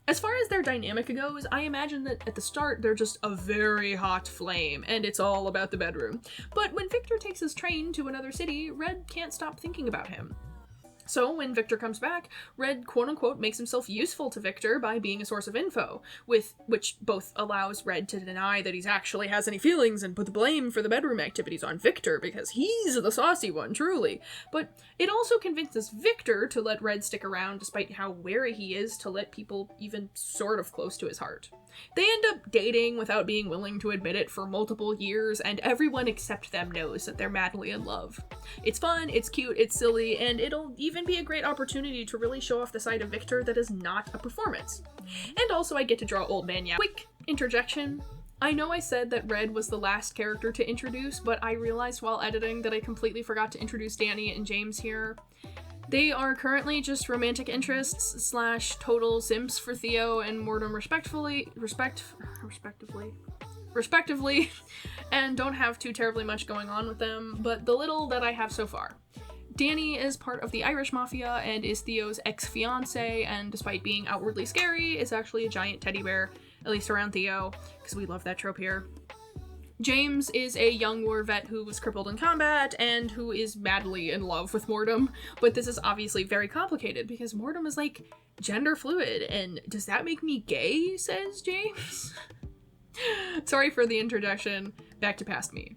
[SPEAKER 1] As far as their dynamic goes, I imagine that at the start they're just a very hot flame, and it's all about the bedroom. But when Victor takes his train to another city, Red can't stop thinking about him. So when Victor comes back, Red quote-unquote makes himself useful to Victor by being a source of info, which both allows Red to deny that he actually has any feelings and put the blame for the bedroom activities on Victor because he's the saucy one, truly. But it also convinces Victor to let Red stick around despite how wary he is to let people even sort of close to his heart. They end up dating without being willing to admit it for multiple years, and everyone except them knows that they're madly in love. It's fun, it's cute, it's silly, and it'll even be a great opportunity to really show off the side of Victor that is not a performance. And also I get to draw old man yeah. Quick interjection. I know I said that Red was the last character to introduce, but I realized while editing that I completely forgot to introduce Danny and James here. They are currently just romantic interests / total simps for Theo and Mortem respectively, and don't have too terribly much going on with them, but the little that I have so far. Danny is part of the Irish Mafia and is Theo's ex-fiancé, and despite being outwardly scary, is actually a giant teddy bear, at least around Theo, because we love that trope here. James is a young war vet who was crippled in combat and who is madly in love with Mortem, but this is obviously very complicated because Mortem is like gender fluid, and does that make me gay, says James? Sorry for the introduction, back to past me.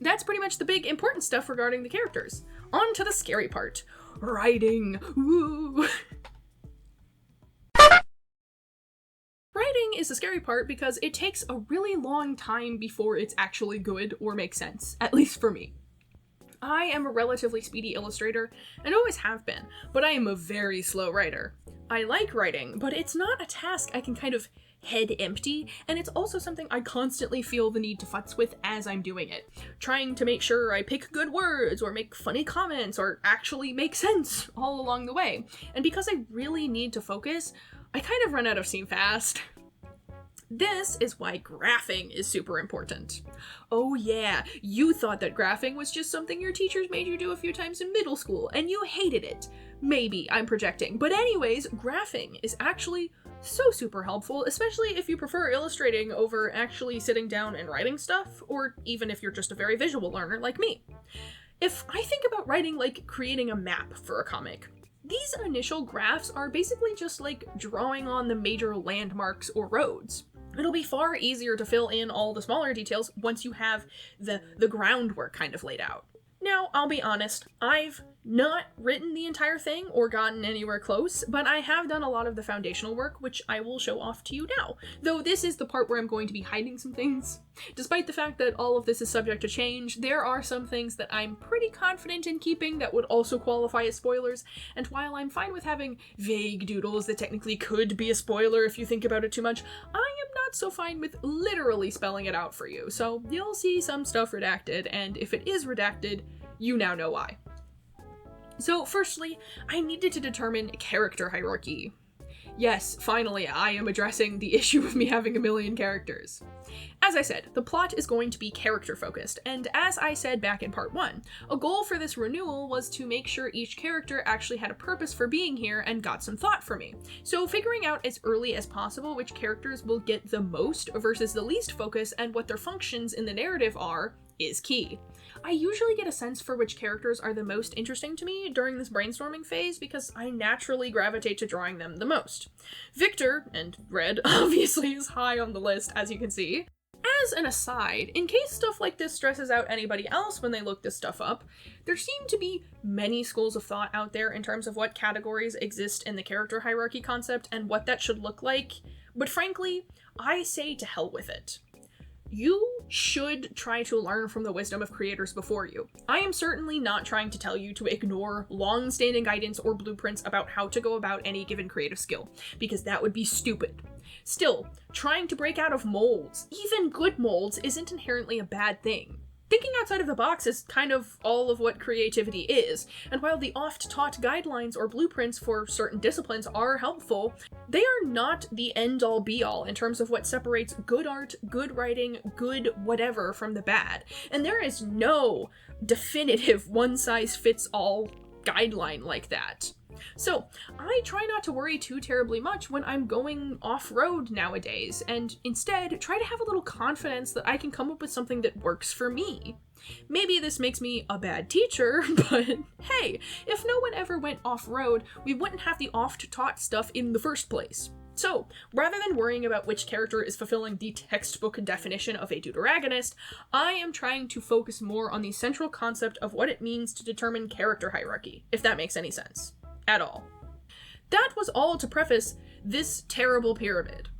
[SPEAKER 1] That's pretty much the big important stuff regarding the characters. On to the scary part. Writing. Woo! Writing is the scary part because it takes a really long time before it's actually good or makes sense, at least for me. I am a relatively speedy illustrator, and always have been, but I am a very slow writer. I like writing, but it's not a task I can kind of head empty, and it's also something I constantly feel the need to futz with as I'm doing it, trying to make sure I pick good words or make funny comments or actually make sense all along the way. And because I really need to focus, I kind of run out of steam fast. This is why graphing is super important. Oh yeah, you thought that graphing was just something your teachers made you do a few times in middle school, and you hated it. Maybe I'm projecting, but anyways, graphing is actually so super helpful, especially if you prefer illustrating over actually sitting down and writing stuff, or even if you're just a very visual learner like me. If I think about writing like creating a map for a comic, these initial graphs are basically just like drawing on the major landmarks or roads. It'll be far easier to fill in all the smaller details once you have the groundwork kind of laid out. Now, I'll be honest, I've not written the entire thing or gotten anywhere close, but I have done a lot of the foundational work, which I will show off to you now, though this is the part where I'm going to be hiding some things. Despite the fact that all of this is subject to change, there are some things that I'm pretty confident in keeping that would also qualify as spoilers, and while I'm fine with having vague doodles that technically could be a spoiler if you think about it too much, I am not so fine with literally spelling it out for you, so you'll see some stuff redacted, and if it is redacted, you now know why. So firstly, I needed to determine character hierarchy. Yes, finally, I am addressing the issue of me having a million characters. As I said, the plot is going to be character-focused, and as I said back in part 1, a goal for this renewal was to make sure each character actually had a purpose for being here and got some thought from me. So figuring out as early as possible which characters will get the most versus the least focus and what their functions in the narrative are is key. I usually get a sense for which characters are the most interesting to me during this brainstorming phase because I naturally gravitate to drawing them the most. Victor, and Red, obviously is high on the list, as you can see. As an aside, in case stuff like this stresses out anybody else when they look this stuff up, there seem to be many schools of thought out there in terms of what categories exist in the character hierarchy concept and what that should look like, but frankly, I say to hell with it. You should try to learn from the wisdom of creators before you. I am certainly not trying to tell you to ignore long-standing guidance or blueprints about how to go about any given creative skill, because that would be stupid. Still, trying to break out of molds, even good molds, isn't inherently a bad thing. Thinking outside of the box is kind of all of what creativity is, and while the oft-taught guidelines or blueprints for certain disciplines are helpful, they are not the end-all be-all in terms of what separates good art, good writing, good whatever from the bad, and there is no definitive one-size-fits-all guideline like that. So, I try not to worry too terribly much when I'm going off-road nowadays, and instead try to have a little confidence that I can come up with something that works for me. Maybe this makes me a bad teacher, but hey, if no one ever went off-road, we wouldn't have the oft-taught stuff in the first place. So, rather than worrying about which character is fulfilling the textbook definition of a deuteragonist, I am trying to focus more on the central concept of what it means to determine character hierarchy, if that makes any sense. At all. That was all to preface this terrible pyramid.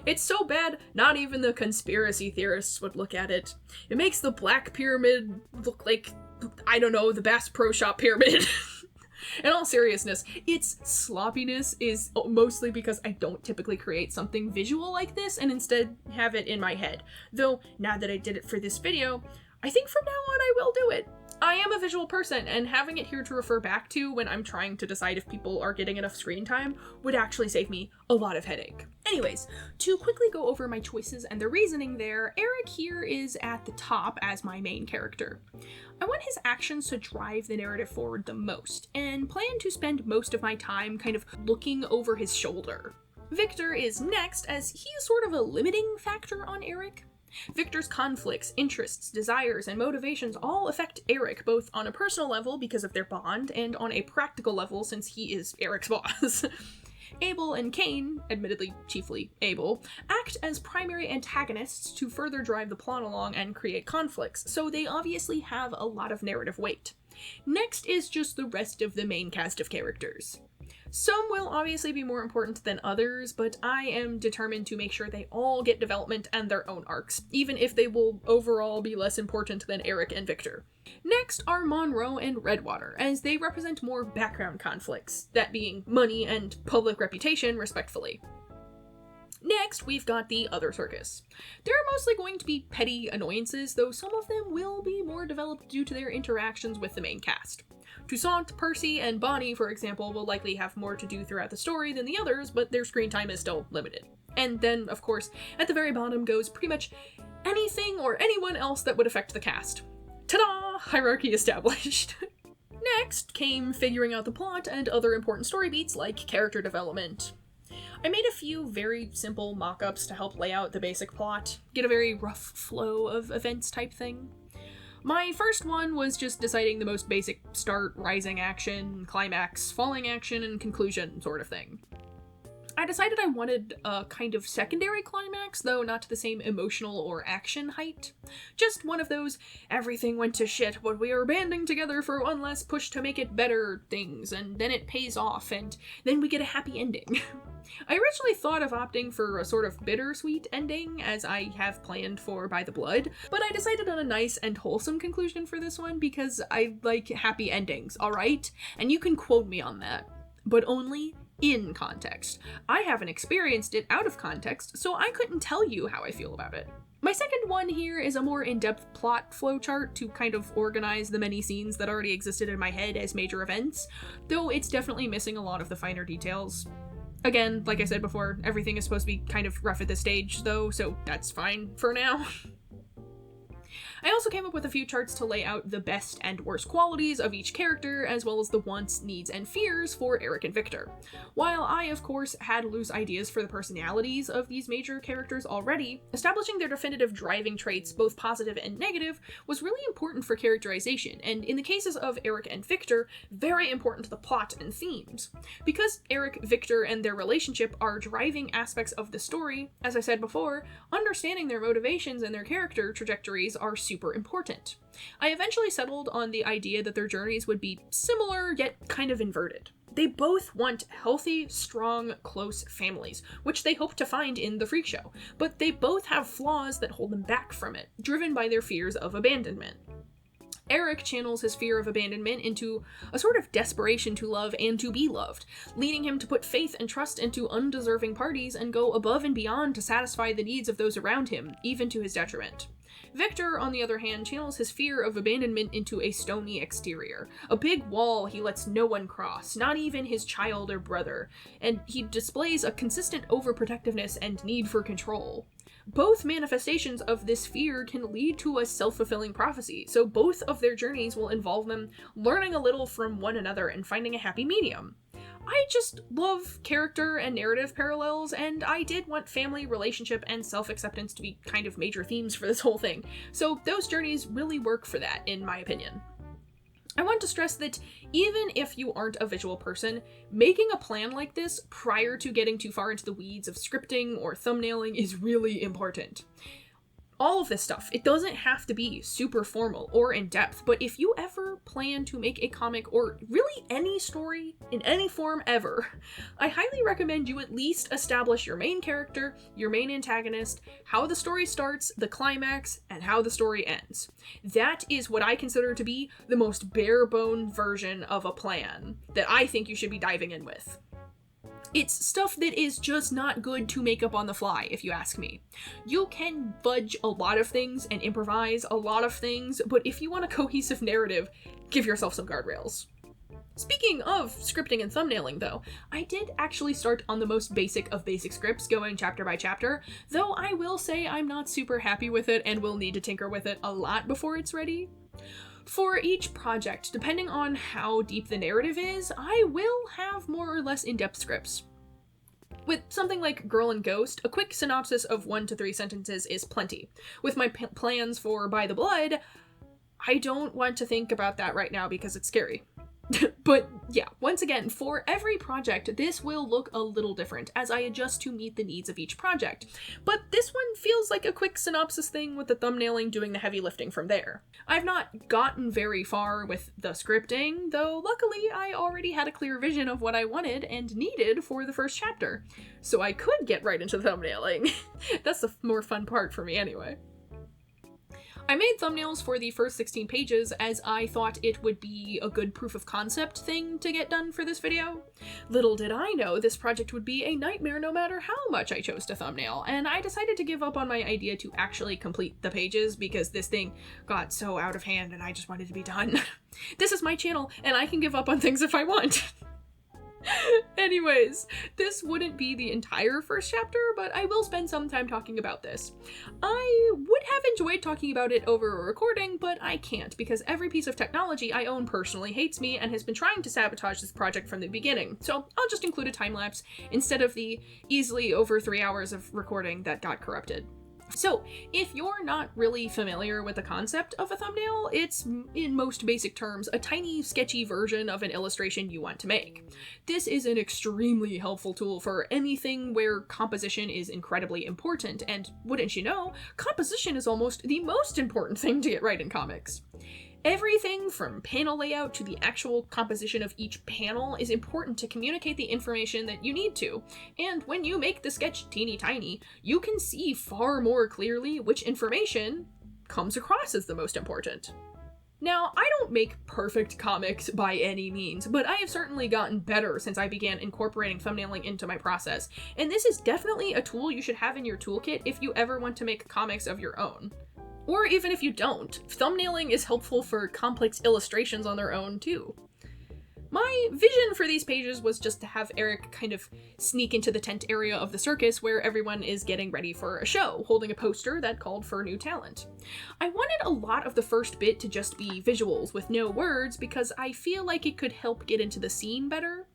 [SPEAKER 1] It's so bad, not even the conspiracy theorists would look at it. It makes the Black Pyramid look like, I don't know, the Bass Pro Shop Pyramid. In all seriousness, its sloppiness is mostly because I don't typically create something visual like this and instead have it in my head. Though, now that I did it for this video, I think from now on I will do it. I am a visual person, and having it here to refer back to when I'm trying to decide if people are getting enough screen time would actually save me a lot of headache. Anyways, to quickly go over my choices and the reasoning there, Eric here is at the top as my main character. I want his actions to drive the narrative forward the most, and plan to spend most of my time kind of looking over his shoulder. Victor is next, as he is sort of a limiting factor on Eric. Victor's conflicts, interests, desires, and motivations all affect Eric, both on a personal level because of their bond, and on a practical level since he is Eric's boss. Abel and Cain, admittedly chiefly Abel, act as primary antagonists to further drive the plot along and create conflicts, so they obviously have a lot of narrative weight. Next is just the rest of the main cast of characters. Some will obviously be more important than others, but I am determined to make sure they all get development and their own arcs, even if they will overall be less important than Eric and Victor. Next are Monroe and Redwater, as they represent more background conflicts, that being money and public reputation, respectively. Next, we've got the other circus. They're mostly going to be petty annoyances, though some of them will be more developed due to their interactions with the main cast. Toussaint, Percy, and Bonnie, for example, will likely have more to do throughout the story than the others, but their screen time is still limited. And then, of course, at the very bottom goes pretty much anything or anyone else that would affect the cast. Ta-da! Hierarchy established. Next came figuring out the plot and other important story beats like character development. I made a few very simple mock-ups to help lay out the basic plot, get a very rough flow of events type thing. My first one was just deciding the most basic start, rising action, climax, falling action, and conclusion sort of thing. I decided I wanted a kind of secondary climax, though not to the same emotional or action height. Just one of those everything went to shit, but we are banding together for one last push to make it better things, and then it pays off, and then we get a happy ending. I originally thought of opting for a sort of bittersweet ending, as I have planned for By the Blood, but I decided on a nice and wholesome conclusion for this one because I like happy endings, alright? And you can quote me on that, but only in context. I haven't experienced it out of context, so I couldn't tell you how I feel about it. My second one here is a more in-depth plot flowchart to kind of organize the many scenes that already existed in my head as major events, though it's definitely missing a lot of the finer details. Again, like I said before, everything is supposed to be kind of rough at this stage, though, so that's fine for now. I also came up with a few charts to lay out the best and worst qualities of each character, as well as the wants, needs, and fears for Eric and Victor. While I, of course, had loose ideas for the personalities of these major characters already, establishing their definitive driving traits, both positive and negative, was really important for characterization, and in the cases of Eric and Victor, very important to the plot and themes. Because Eric, Victor, and their relationship are driving aspects of the story, as I said before, understanding their motivations and their character trajectories are super important. I eventually settled on the idea that their journeys would be similar, yet kind of inverted. They both want healthy, strong, close families, which they hope to find in the freak show, but they both have flaws that hold them back from it, driven by their fears of abandonment. Eric channels his fear of abandonment into a sort of desperation to love and to be loved, leading him to put faith and trust into undeserving parties and go above and beyond to satisfy the needs of those around him, even to his detriment. Victor, on the other hand, channels his fear of abandonment into a stony exterior, a big wall he lets no one cross, not even his child or brother, and he displays a consistent overprotectiveness and need for control. Both manifestations of this fear can lead to a self-fulfilling prophecy, so both of their journeys will involve them learning a little from one another and finding a happy medium. I just love character and narrative parallels, and I did want family, relationship, and self-acceptance to be kind of major themes for this whole thing, so those journeys really work for that, in my opinion. I want to stress that even if you aren't a visual person, making a plan like this prior to getting too far into the weeds of scripting or thumbnailing is really important. All of this stuff, it doesn't have to be super formal or in-depth, but if you ever plan to make a comic or really any story in any form ever, I highly recommend you at least establish your main character, your main antagonist, how the story starts, the climax, and how the story ends. That is what I consider to be the most bare-bone version of a plan that I think you should be diving in with. It's stuff that is just not good to make up on the fly, if you ask me. You can fudge a lot of things and improvise a lot of things, but if you want a cohesive narrative, give yourself some guardrails. Speaking of scripting and thumbnailing, though, I did actually start on the most basic of basic scripts, going chapter by chapter, though I will say I'm not super happy with it and will need to tinker with it a lot before it's ready. For each project, depending on how deep the narrative is, I will have more or less in-depth scripts. With something like Girl and Ghost, a quick synopsis of 1 to 3 sentences is plenty. With my plans for By the Blood, I don't want to think about that right now because it's scary. But yeah, once again, for every project, this will look a little different as I adjust to meet the needs of each project. But this one feels like a quick synopsis thing with the thumbnailing doing the heavy lifting from there. I've not gotten very far with the scripting, though luckily I already had a clear vision of what I wanted and needed for the first chapter, so I could get right into thumbnailing. That's the more fun part for me anyway. I made thumbnails for the first 16 pages as I thought it would be a good proof of concept thing to get done for this video. Little did I know this project would be a nightmare no matter how much I chose to thumbnail, and I decided to give up on my idea to actually complete the pages because this thing got so out of hand and I just wanted to be done. This is my channel and I can give up on things if I want. Anyways, this wouldn't be the entire first chapter, but I will spend some time talking about this. I would have enjoyed talking about it over a recording, but I can't because every piece of technology I own personally hates me and has been trying to sabotage this project from the beginning, so I'll just include a time-lapse instead of the easily over 3 hours of recording that got corrupted. So, if you're not really familiar with the concept of a thumbnail, it's, in most basic terms, a tiny, sketchy version of an illustration you want to make. This is an extremely helpful tool for anything where composition is incredibly important, and wouldn't you know, composition is almost the most important thing to get right in comics. Everything from panel layout to the actual composition of each panel is important to communicate the information that you need to, and when you make the sketch teeny tiny, you can see far more clearly which information comes across as the most important. Now, I don't make perfect comics by any means, but I have certainly gotten better since I began incorporating thumbnailing into my process, and this is definitely a tool you should have in your toolkit if you ever want to make comics of your own. Or even if you don't, thumbnailing is helpful for complex illustrations on their own too. My vision for these pages was just to have Eric kind of sneak into the tent area of the circus where everyone is getting ready for a show, holding a poster that called for new talent. I wanted a lot of the first bit to just be visuals with no words because I feel like it could help get into the scene better.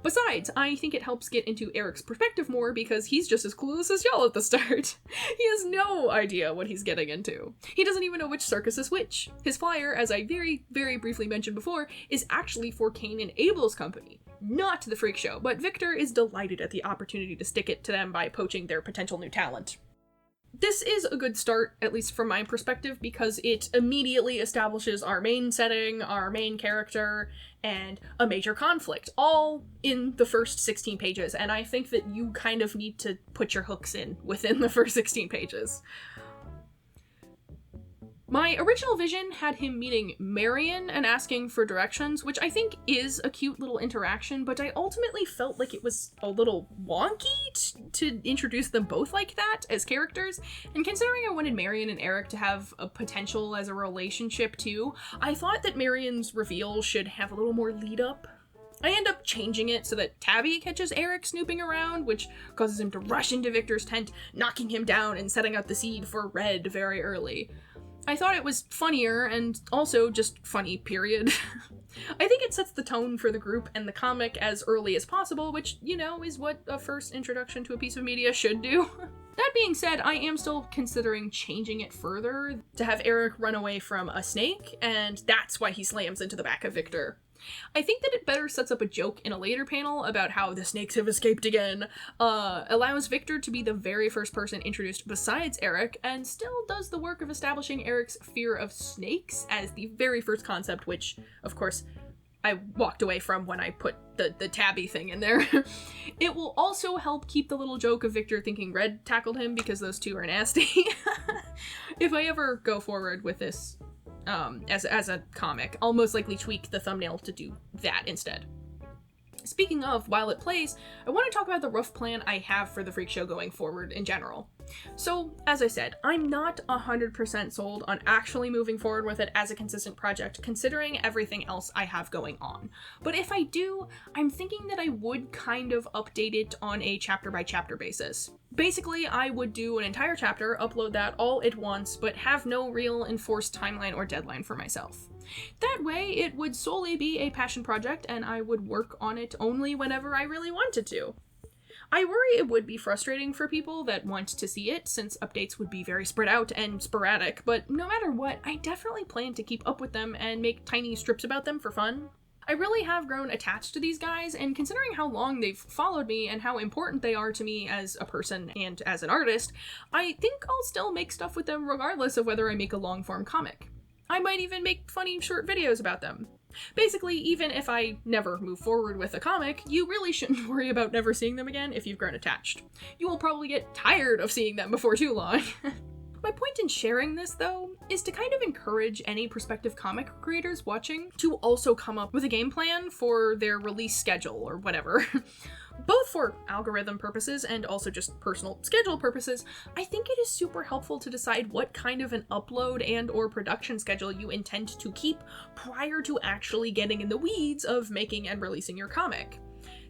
[SPEAKER 1] Besides, I think it helps get into Eric's perspective more because he's just as clueless as y'all at the start. He has no idea what he's getting into. He doesn't even know which circus is which. His flyer, as I very, very briefly mentioned before, is actually for Cain and Abel's company, not the freak show, but Victor is delighted at the opportunity to stick it to them by poaching their potential new talent. This is a good start, at least from my perspective, because it immediately establishes our main setting, our main character, and a major conflict, all in the first 16 pages, and I think that you kind of need to put your hooks in within the first 16 pages. My original vision had him meeting Marion and asking for directions, which I think is a cute little interaction, but I ultimately felt like it was a little wonky to introduce them both like that as characters, and considering I wanted Marion and Eric to have a potential as a relationship too, I thought that Marion's reveal should have a little more lead up. I end up changing it so that Tabby catches Eric snooping around, which causes him to rush into Victor's tent, knocking him down and setting out the seed for Red very early. I thought it was funnier, and also just funny, period. I think it sets the tone for the group and the comic as early as possible, which, you know, is what a first introduction to a piece of media should do. That being said, I am still considering changing it further to have Eric run away from a snake, and that's why he slams into the back of Victor. I think that it better sets up a joke in a later panel about how the snakes have escaped again, allows Victor to be the very first person introduced besides Eric, and still does the work of establishing Eric's fear of snakes as the very first concept, which, of course, I walked away from when I put the Tabby thing in there. It will also help keep the little joke of Victor thinking Red tackled him, because those two are nasty. If I ever go forward with this as a comic, I'll most likely tweak the thumbnail to do that instead. Speaking of while it plays, I want to talk about the rough plan I have for the Freak Show going forward in general. So, as I said, I'm not 100% sold on actually moving forward with it as a consistent project, considering everything else I have going on. But if I do, I'm thinking that I would kind of update it on a chapter-by-chapter basis. Basically, I would do an entire chapter, upload that all at once, but have no real enforced timeline or deadline for myself. That way, it would solely be a passion project, and I would work on it only whenever I really wanted to. I worry it would be frustrating for people that want to see it, since updates would be very spread out and sporadic, but no matter what, I definitely plan to keep up with them and make tiny strips about them for fun. I really have grown attached to these guys, and considering how long they've followed me and how important they are to me as a person and as an artist, I think I'll still make stuff with them regardless of whether I make a long-form comic. I might even make funny short videos about them. Basically, even if I never move forward with a comic, you really shouldn't worry about never seeing them again if you've grown attached. You will probably get tired of seeing them before too long. My point in sharing this, though, is to kind of encourage any prospective comic creators watching to also come up with a game plan for their release schedule or whatever. Both for algorithm purposes and also just personal schedule purposes, I think it is super helpful to decide what kind of an upload and or production schedule you intend to keep prior to actually getting in the weeds of making and releasing your comic.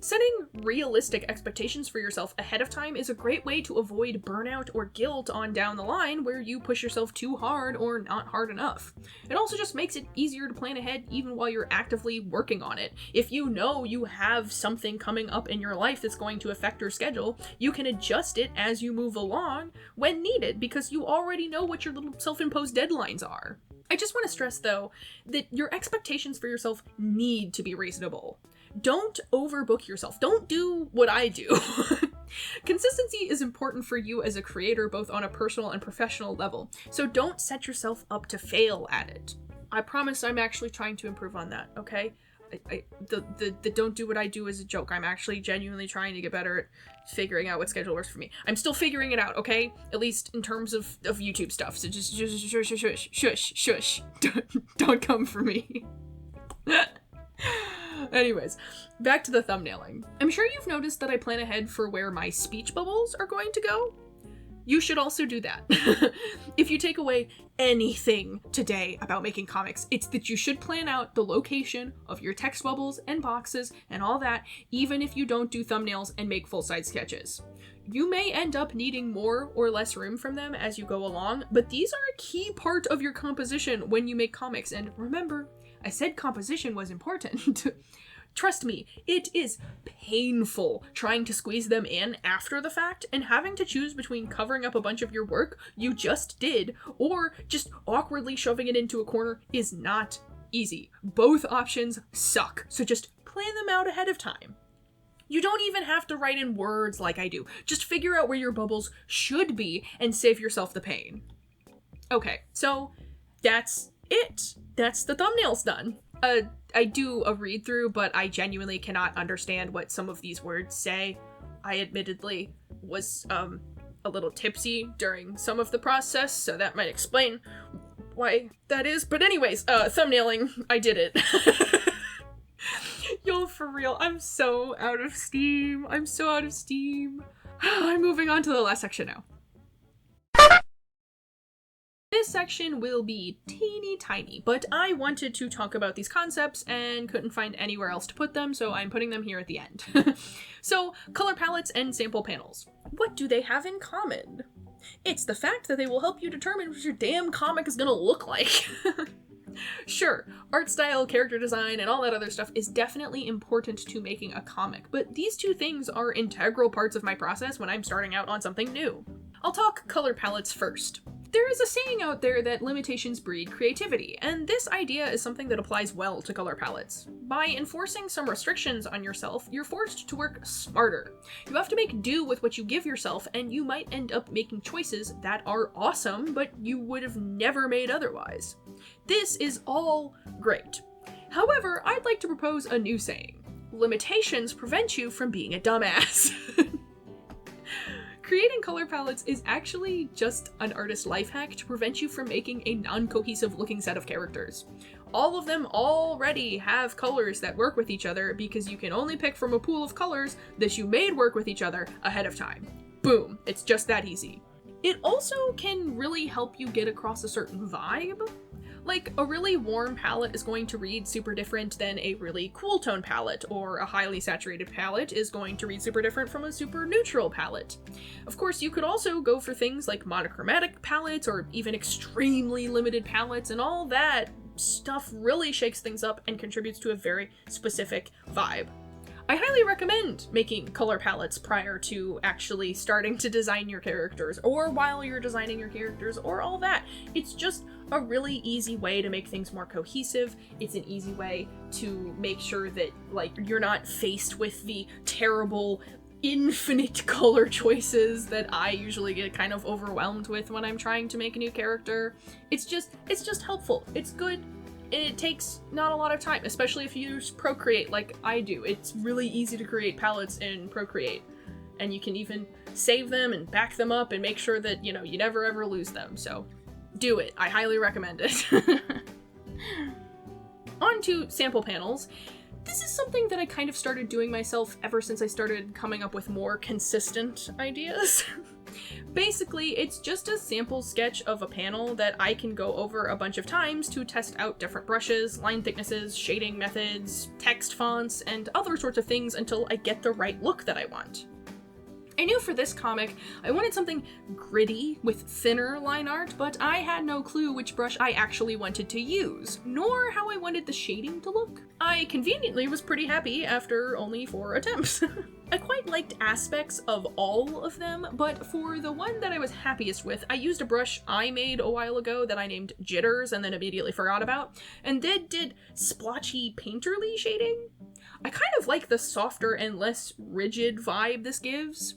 [SPEAKER 1] Setting realistic expectations for yourself ahead of time is a great way to avoid burnout or guilt on down the line where you push yourself too hard or not hard enough. It also just makes it easier to plan ahead even while you're actively working on it. If you know you have something coming up in your life that's going to affect your schedule, you can adjust it as you move along when needed because you already know what your little self-imposed deadlines are. I just want to stress, though, that your expectations for yourself need to be reasonable. Don't overbook yourself. Don't do what I do. Consistency is important for you as a creator, both on a personal and professional level, so don't set yourself up to fail at it. I promise I'm actually trying to improve on that, okay? The don't do what I do is a joke. I'm actually genuinely trying to get better at figuring out what schedule works for me. I'm still figuring it out, okay? At least in terms of YouTube stuff, so just shush. Don't come for me. Anyways, back to the thumbnailing. I'm sure you've noticed that I plan ahead for where my speech bubbles are going to go. You should also do that. If you take away anything today about making comics, it's that you should plan out the location of your text bubbles and boxes and all that, even if you don't do thumbnails and make full-size sketches. You may end up needing more or less room from them as you go along, but these are a key part of your composition when you make comics, and remember, I said composition was important. Trust me, it is painful trying to squeeze them in after the fact and having to choose between covering up a bunch of your work you just did or just awkwardly shoving it into a corner is not easy. Both options suck, so just plan them out ahead of time. You don't even have to write in words like I do. Just figure out where your bubbles should be and save yourself the pain. Okay, so that's it. That's the thumbnails done. I do a read through, but I genuinely cannot understand what some of these words say. I admittedly was a little tipsy during some of the process, so that might explain why that is. But anyways, thumbnailing, I did it. Yo, for real, I'm so out of steam. I'm moving on to the last section now. This section will be teeny tiny, but I wanted to talk about these concepts and couldn't find anywhere else to put them, so I'm putting them here at the end. So, color palettes and sample panels. What do they have in common? It's the fact that they will help you determine what your damn comic is gonna look like. Sure, art style, character design, and all that other stuff is definitely important to making a comic, but these two things are integral parts of my process when I'm starting out on something new. I'll talk color palettes first. There is a saying out there that limitations breed creativity, and this idea is something that applies well to color palettes. By enforcing some restrictions on yourself, you're forced to work smarter. You have to make do with what you give yourself, and you might end up making choices that are awesome, but you would have never made otherwise. This is all great. However, I'd like to propose a new saying. Limitations prevent you from being a dumbass. Creating color palettes is actually just an artist life hack to prevent you from making a non-cohesive looking set of characters. All of them already have colors that work with each other because you can only pick from a pool of colors that you made work with each other ahead of time. Boom, it's just that easy. It also can really help you get across a certain vibe. Like, a really warm palette is going to read super different than a really cool tone palette, or a highly saturated palette is going to read super different from a super neutral palette. Of course, you could also go for things like monochromatic palettes, or even extremely limited palettes, and all that stuff really shakes things up and contributes to a very specific vibe. I highly recommend making color palettes prior to actually starting to design your characters, or while you're designing your characters, or all that. It's just a really easy way to make things more cohesive. It's an easy way to make sure that, like, you're not faced with the terrible infinite color choices that I usually get kind of overwhelmed with when I'm trying to make a new character. It's just helpful. It's good. And it takes not a lot of time, especially if you use Procreate like I do. It's really easy to create palettes in Procreate. And you can even save them and back them up and make sure that, you know, you never ever lose them. So do it. I highly recommend it. On to sample panels. This is something that I kind of started doing myself ever since I started coming up with more consistent ideas. Basically, it's just a sample sketch of a panel that I can go over a bunch of times to test out different brushes, line thicknesses, shading methods, text fonts, and other sorts of things until I get the right look that I want. I knew for this comic I wanted something gritty with thinner line art, but I had no clue which brush I actually wanted to use, nor how I wanted the shading to look. I conveniently was pretty happy after only 4 attempts. I quite liked aspects of all of them, but for the one that I was happiest with, I used a brush I made a while ago that I named Jitters and then immediately forgot about, and then did splotchy painterly shading. I kind of like the softer and less rigid vibe this gives.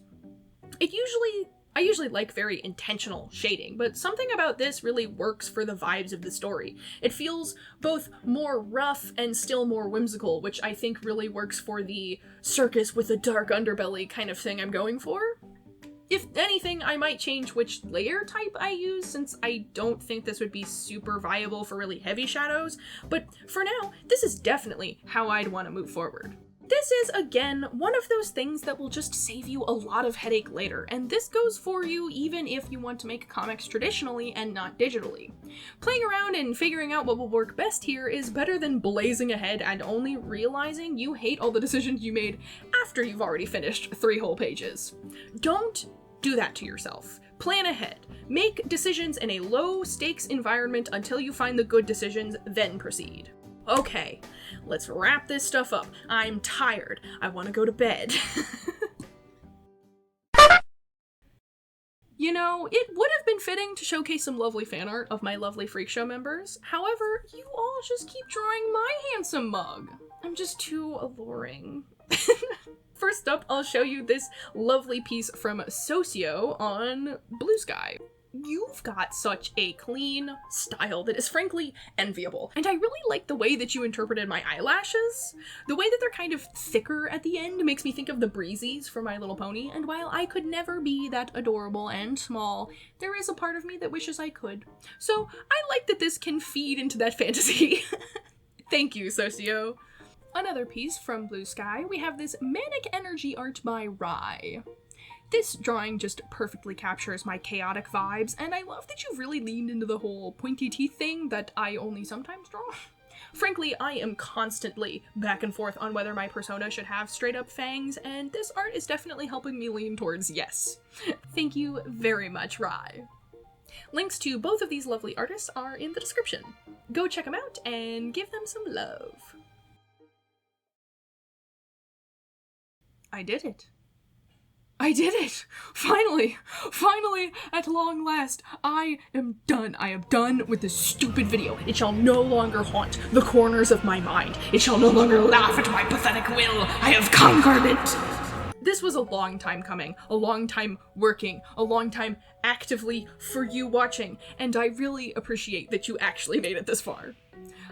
[SPEAKER 1] I usually like very intentional shading, but something about this really works for the vibes of the story. It feels both more rough and still more whimsical, which I think really works for the circus with a dark underbelly kind of thing I'm going for. If anything, I might change which layer type I use, since I don't think this would be super viable for really heavy shadows, but for now, this is definitely how I'd want to move forward. This is, again, one of those things that will just save you a lot of headache later, and this goes for you even if you want to make comics traditionally and not digitally. Playing around and figuring out what will work best here is better than blazing ahead and only realizing you hate all the decisions you made after you've already finished 3 whole pages. Don't do that to yourself. Plan ahead. Make decisions in a low-stakes environment until you find the good decisions, then proceed. Okay, let's wrap this stuff up. I'm tired. I want to go to bed. You know, it would have been fitting to showcase some lovely fan art of my lovely Freak Show members. However, you all just keep drawing my handsome mug. I'm just too alluring. First up, I'll show you this lovely piece from Socio on Blue Sky. You've got such a clean style that is frankly enviable, and I really like the way that you interpreted my eyelashes. The way that they're kind of thicker at the end makes me think of the Breezies from My Little Pony, and while I could never be that adorable and small, there is a part of me that wishes I could. So I like that this can feed into that fantasy. Thank you, Socio. Another piece from Blue Sky, we have this Manic Energy art by Rye. This drawing just perfectly captures my chaotic vibes, and I love that you've really leaned into the whole pointy teeth thing that I only sometimes draw. Frankly, I am constantly back and forth on whether my persona should have straight up fangs, and this art is definitely helping me lean towards yes. Thank you very much, Rai. Links to both of these lovely artists are in the description. Go check them out and give them some love. I did it. I did it! Finally! Finally, at long last, I am done. I am done with this stupid video. It shall no longer haunt the corners of my mind. It shall no longer laugh at my pathetic will. I have conquered it! This was a long time coming, a long time working, a long time actively for you watching, and I really appreciate that you actually made it this far.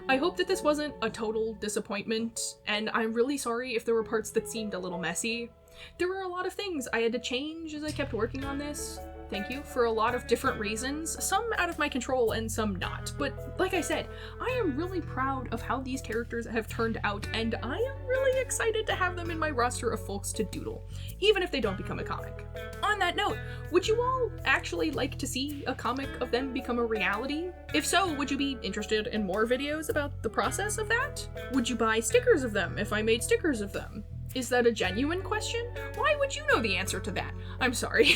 [SPEAKER 1] I hope that this wasn't a total disappointment, and I'm really sorry if there were parts that seemed a little messy. There were a lot of things I had to change as I kept working on this. Thank you, for a lot of different reasons, some out of my control and some not. But like I said, I am really proud of how these characters have turned out, and I am really excited to have them in my roster of folks to doodle, even if they don't become a comic. On that note, would you all actually like to see a comic of them become a reality? If so, would you be interested in more videos about the process of that? Would you buy stickers of them if I made stickers of them? Is that a genuine question? Why would you know the answer to that? I'm sorry.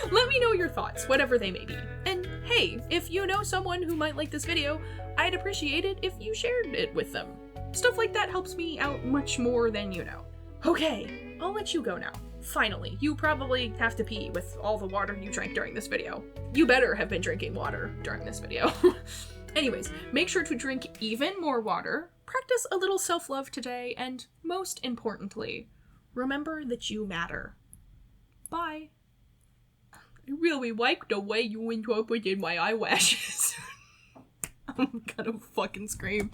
[SPEAKER 1] Let me know your thoughts, whatever they may be. And hey, if you know someone who might like this video, I'd appreciate it if you shared it with them. Stuff like that helps me out much more than you know. Okay, I'll let you go now. Finally, you probably have to pee with all the water you drank during this video. You better have been drinking water during this video. Anyways, make sure to drink even more water, practice a little self-love today, and most importantly, remember that you matter. Bye. I really like the way you interpreted my eyelashes. I'm gonna fucking scream.